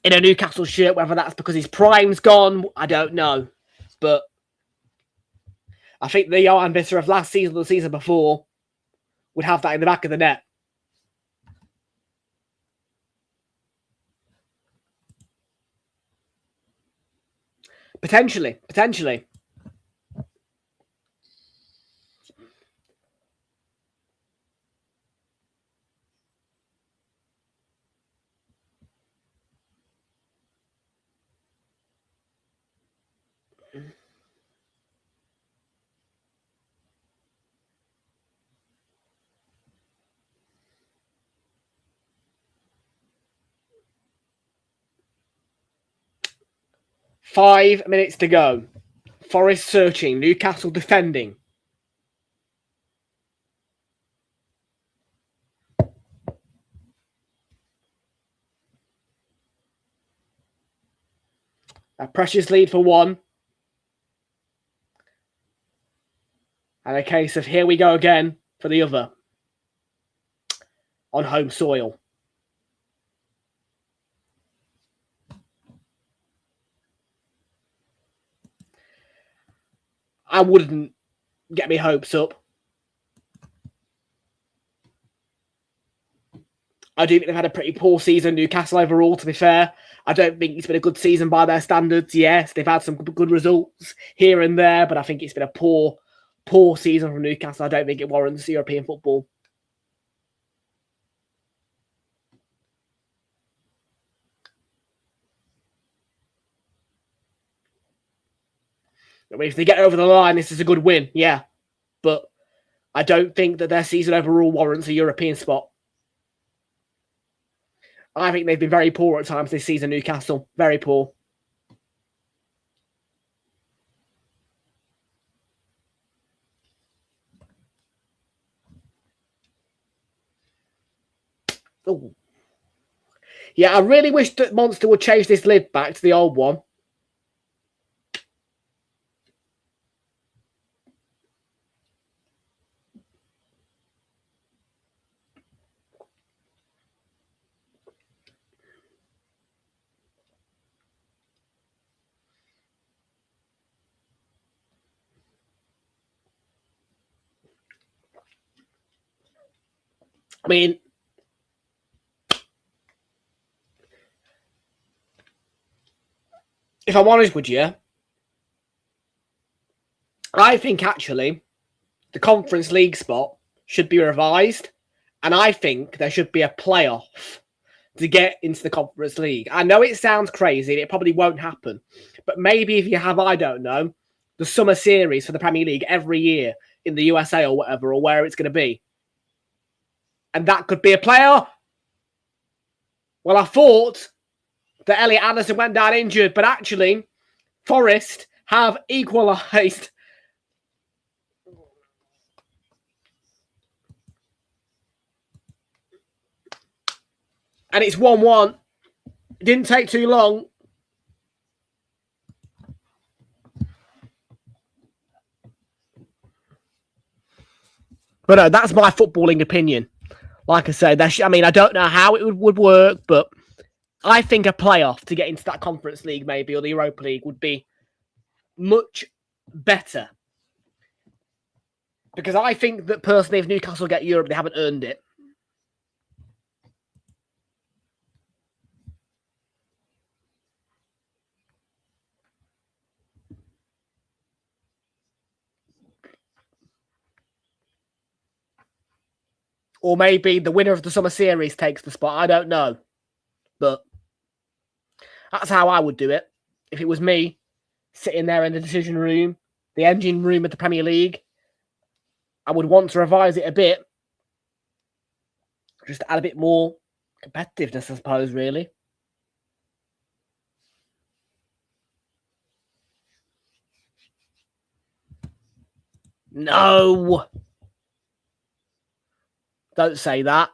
in a Newcastle shirt. Whether that's because his prime's gone, I don't know. But I think the Jan Visser of last season or the season before would have that in the back of the net. Potentially. 5 minutes to go. Forest searching. Newcastle defending. A precious lead for one. And a case of here we go again for the other. On home soil. I wouldn't get me hopes up. I do think they've had a pretty poor season, Newcastle overall, to be fair. I don't think it's been a good season by their standards. Yes, they've had some good results here and there, but I think it's been a poor season from Newcastle. I don't think it warrants European football. I mean, if they get over the line, this is a good win, yeah. But I don't think that their season overall warrants a European spot. I think they've been very poor at times this season, Newcastle. Very poor. Ooh. Yeah, I really wish that Monster would change this lid back to the old one. I mean, if I'm honest with you, I think actually the Conference League spot should be revised, and I think there should be a playoff to get into the Conference League. I know it sounds crazy and it probably won't happen, but maybe if you have, I don't know, the summer series for the Premier League every year in the USA or whatever, or where it's going to be. And that could be a player. Well, I thought that Elliot Anderson went down injured, but actually, Forest have equalised. And it's 1-1. It didn't take too long. But no, that's my footballing opinion. Like I said, I don't know how it would work, but I think a playoff to get into that Conference League maybe, or the Europa League, would be much better. Because I think that personally, if Newcastle get Europe, they haven't earned it. Or maybe the winner of the summer series takes the spot. I don't know. But that's how I would do it. If it was me sitting there in the decision room, the engine room of the Premier League, I would want to revise it a bit. Just to add a bit more competitiveness, I suppose, really. No! Don't say that.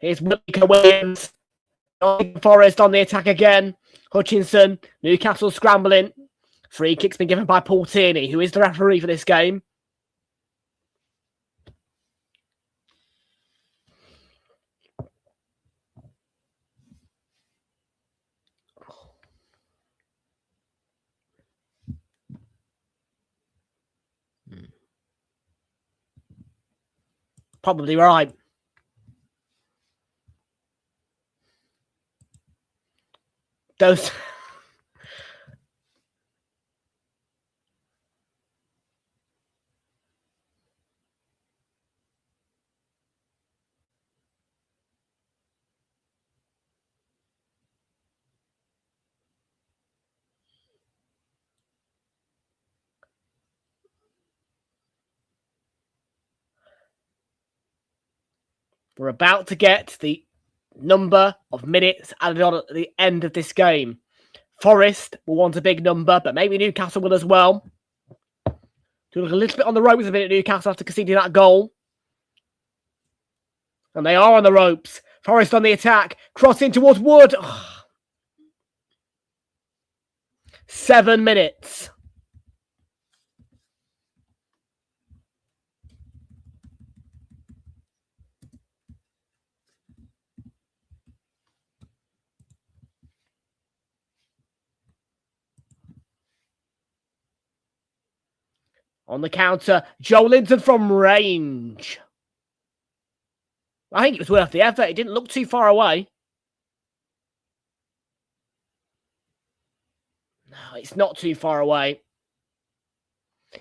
Here's Wilco Williams. Forest on the attack again. Hutchinson. Newcastle scrambling. Free kick's been given by Paul Tierney, who is the referee for this game. Probably right. Those... We're about to get the number of minutes added on at the end of this game. Forest will want a big number, but maybe Newcastle will as well. To look a little bit on the ropes a bit at Newcastle after conceding that goal. And they are on the ropes. Forest on the attack. Crossing towards Wood. Oh. 7 minutes. On the counter, Joe Linton from range. I think it was worth the effort. It didn't look too far away. No, it's not too far away.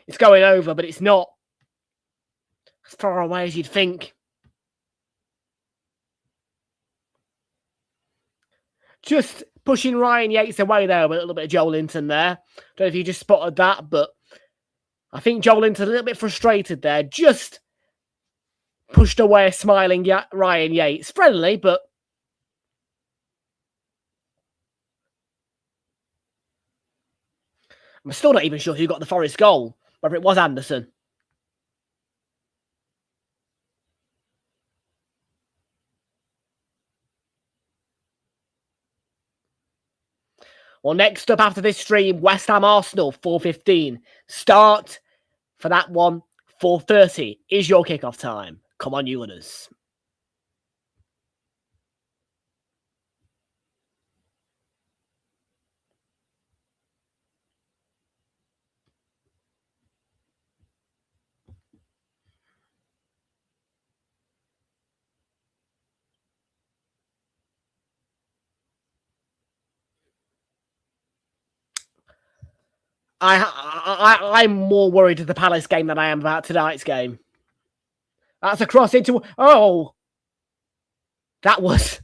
It's going over, but it's not as far away as you'd think. Just pushing Ryan Yates away there with a little bit of Joe Linton there. Don't know if you just spotted that, but I think Joe Linton's a little bit frustrated there. Just pushed away a smiling Ryan Yates. Friendly, but I'm still not even sure who got the Forest goal. Whether it was Anderson. Well, next up after this stream, West Ham Arsenal, 4:15. Start for that one, 4:30 is your kickoff time. Come on, you winners. I'm more worried of the Palace game than I am about tonight's game. That's a cross into... Oh! That was...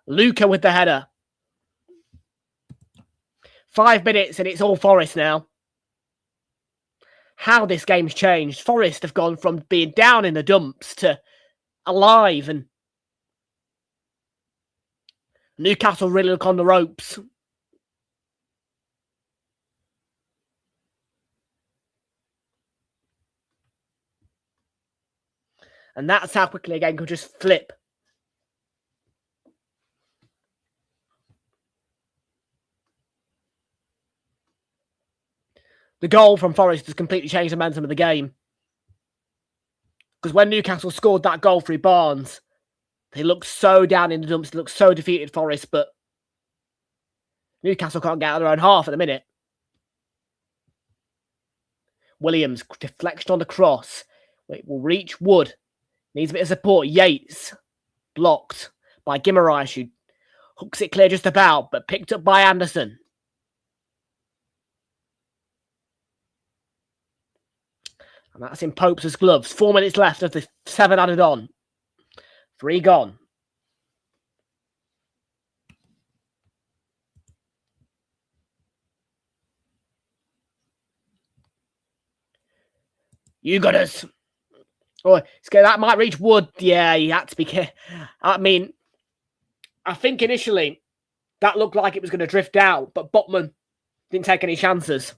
Luca with the header. 5 minutes and it's all Forest now. How this game's changed. Forest have gone from being down in the dumps to alive, and Newcastle really look on the ropes. And that's how quickly a game could just flip. The goal from Forest has completely changed the momentum of the game. Because when Newcastle scored that goal through Barnes, they looked so down in the dumps, they looked so defeated, Forest, but Newcastle can't get out of their own half at the minute. Williams, deflection on the cross. It will reach Wood. Needs a bit of support. Yates, blocked by Guimaraes, who hooks it clear just about, but picked up by Anderson. And that's in Pope's gloves. 4 minutes left of the 7 added on. 3 gone. You got us. Oh, that might reach Wood. Yeah, he had to be careful. I mean, I think initially that looked like it was going to drift out, but Botman didn't take any chances.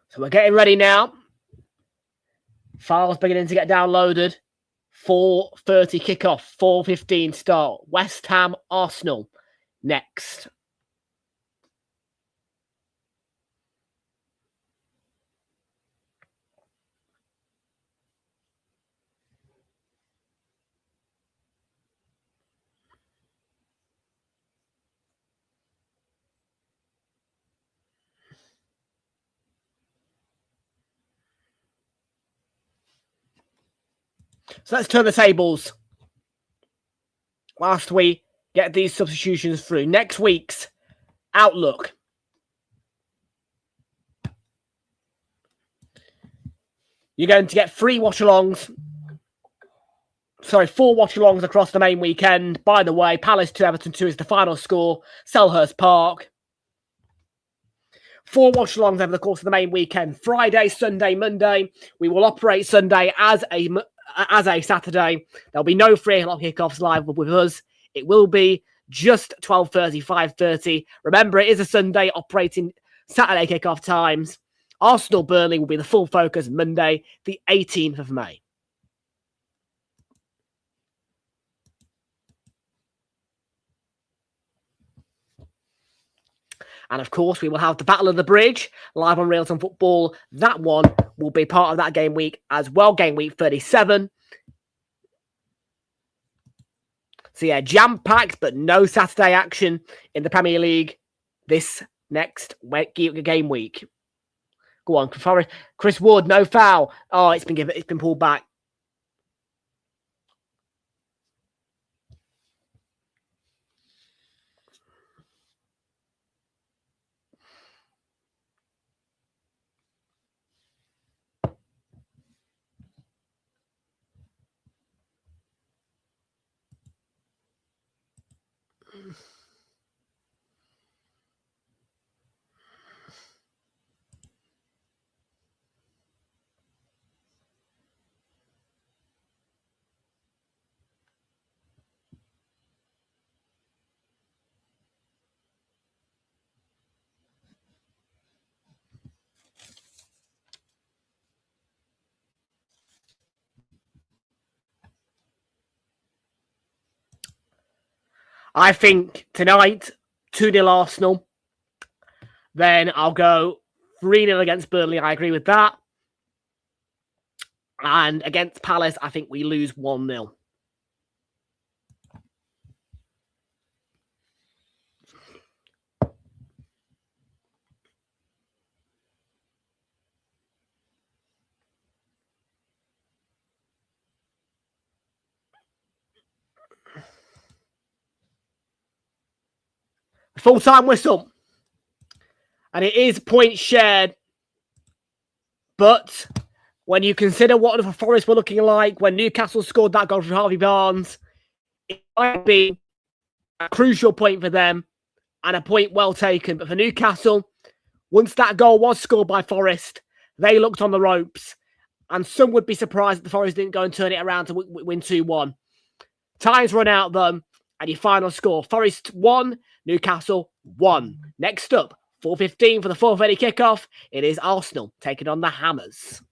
So we're getting ready now. Files beginning to get downloaded. 4:30 kickoff, 4:15 start. West Ham, Arsenal next. So let's turn the tables whilst we get these substitutions through. Next week's outlook. You're going to get 4 watch-alongs across the main weekend. By the way, Palace 2, Everton 2 is the final score. Selhurst Park. 4 watch-alongs over the course of the main weekend. Friday, Sunday, Monday. We will operate Sunday as a Saturday. There'll be no 3 o'clock kickoffs live with us. It will be just 12:30, 5:30. Remember, it is a Sunday operating Saturday kickoff times. Arsenal Burnley will be the full focus Monday, the 18th of May. And of course, we will have the Battle of the Bridge live on Realltom Football. That one will be part of that game week as well, game week 37. So yeah, jam-packed, but no Saturday action in the Premier League this next game week. Go on, Chris Wood, no foul. Oh, it's been pulled back. I think tonight, 2-0 Arsenal. Then I'll go 3-0 against Burnley. I agree with that. And against Palace, I think we lose 1-0. full-time whistle. And it is points shared. But when you consider what the Forest were looking like when Newcastle scored that goal from Harvey Barnes, it might be a crucial point for them and a point well taken. But for Newcastle, once that goal was scored by Forest, they looked on the ropes. And some would be surprised that the Forest didn't go and turn it around to win 2-1. Time's run out, then, and your final score. Forest 1, Newcastle 1. Next up, 4:15 for the 4:30 kickoff. It is Arsenal taking on the Hammers.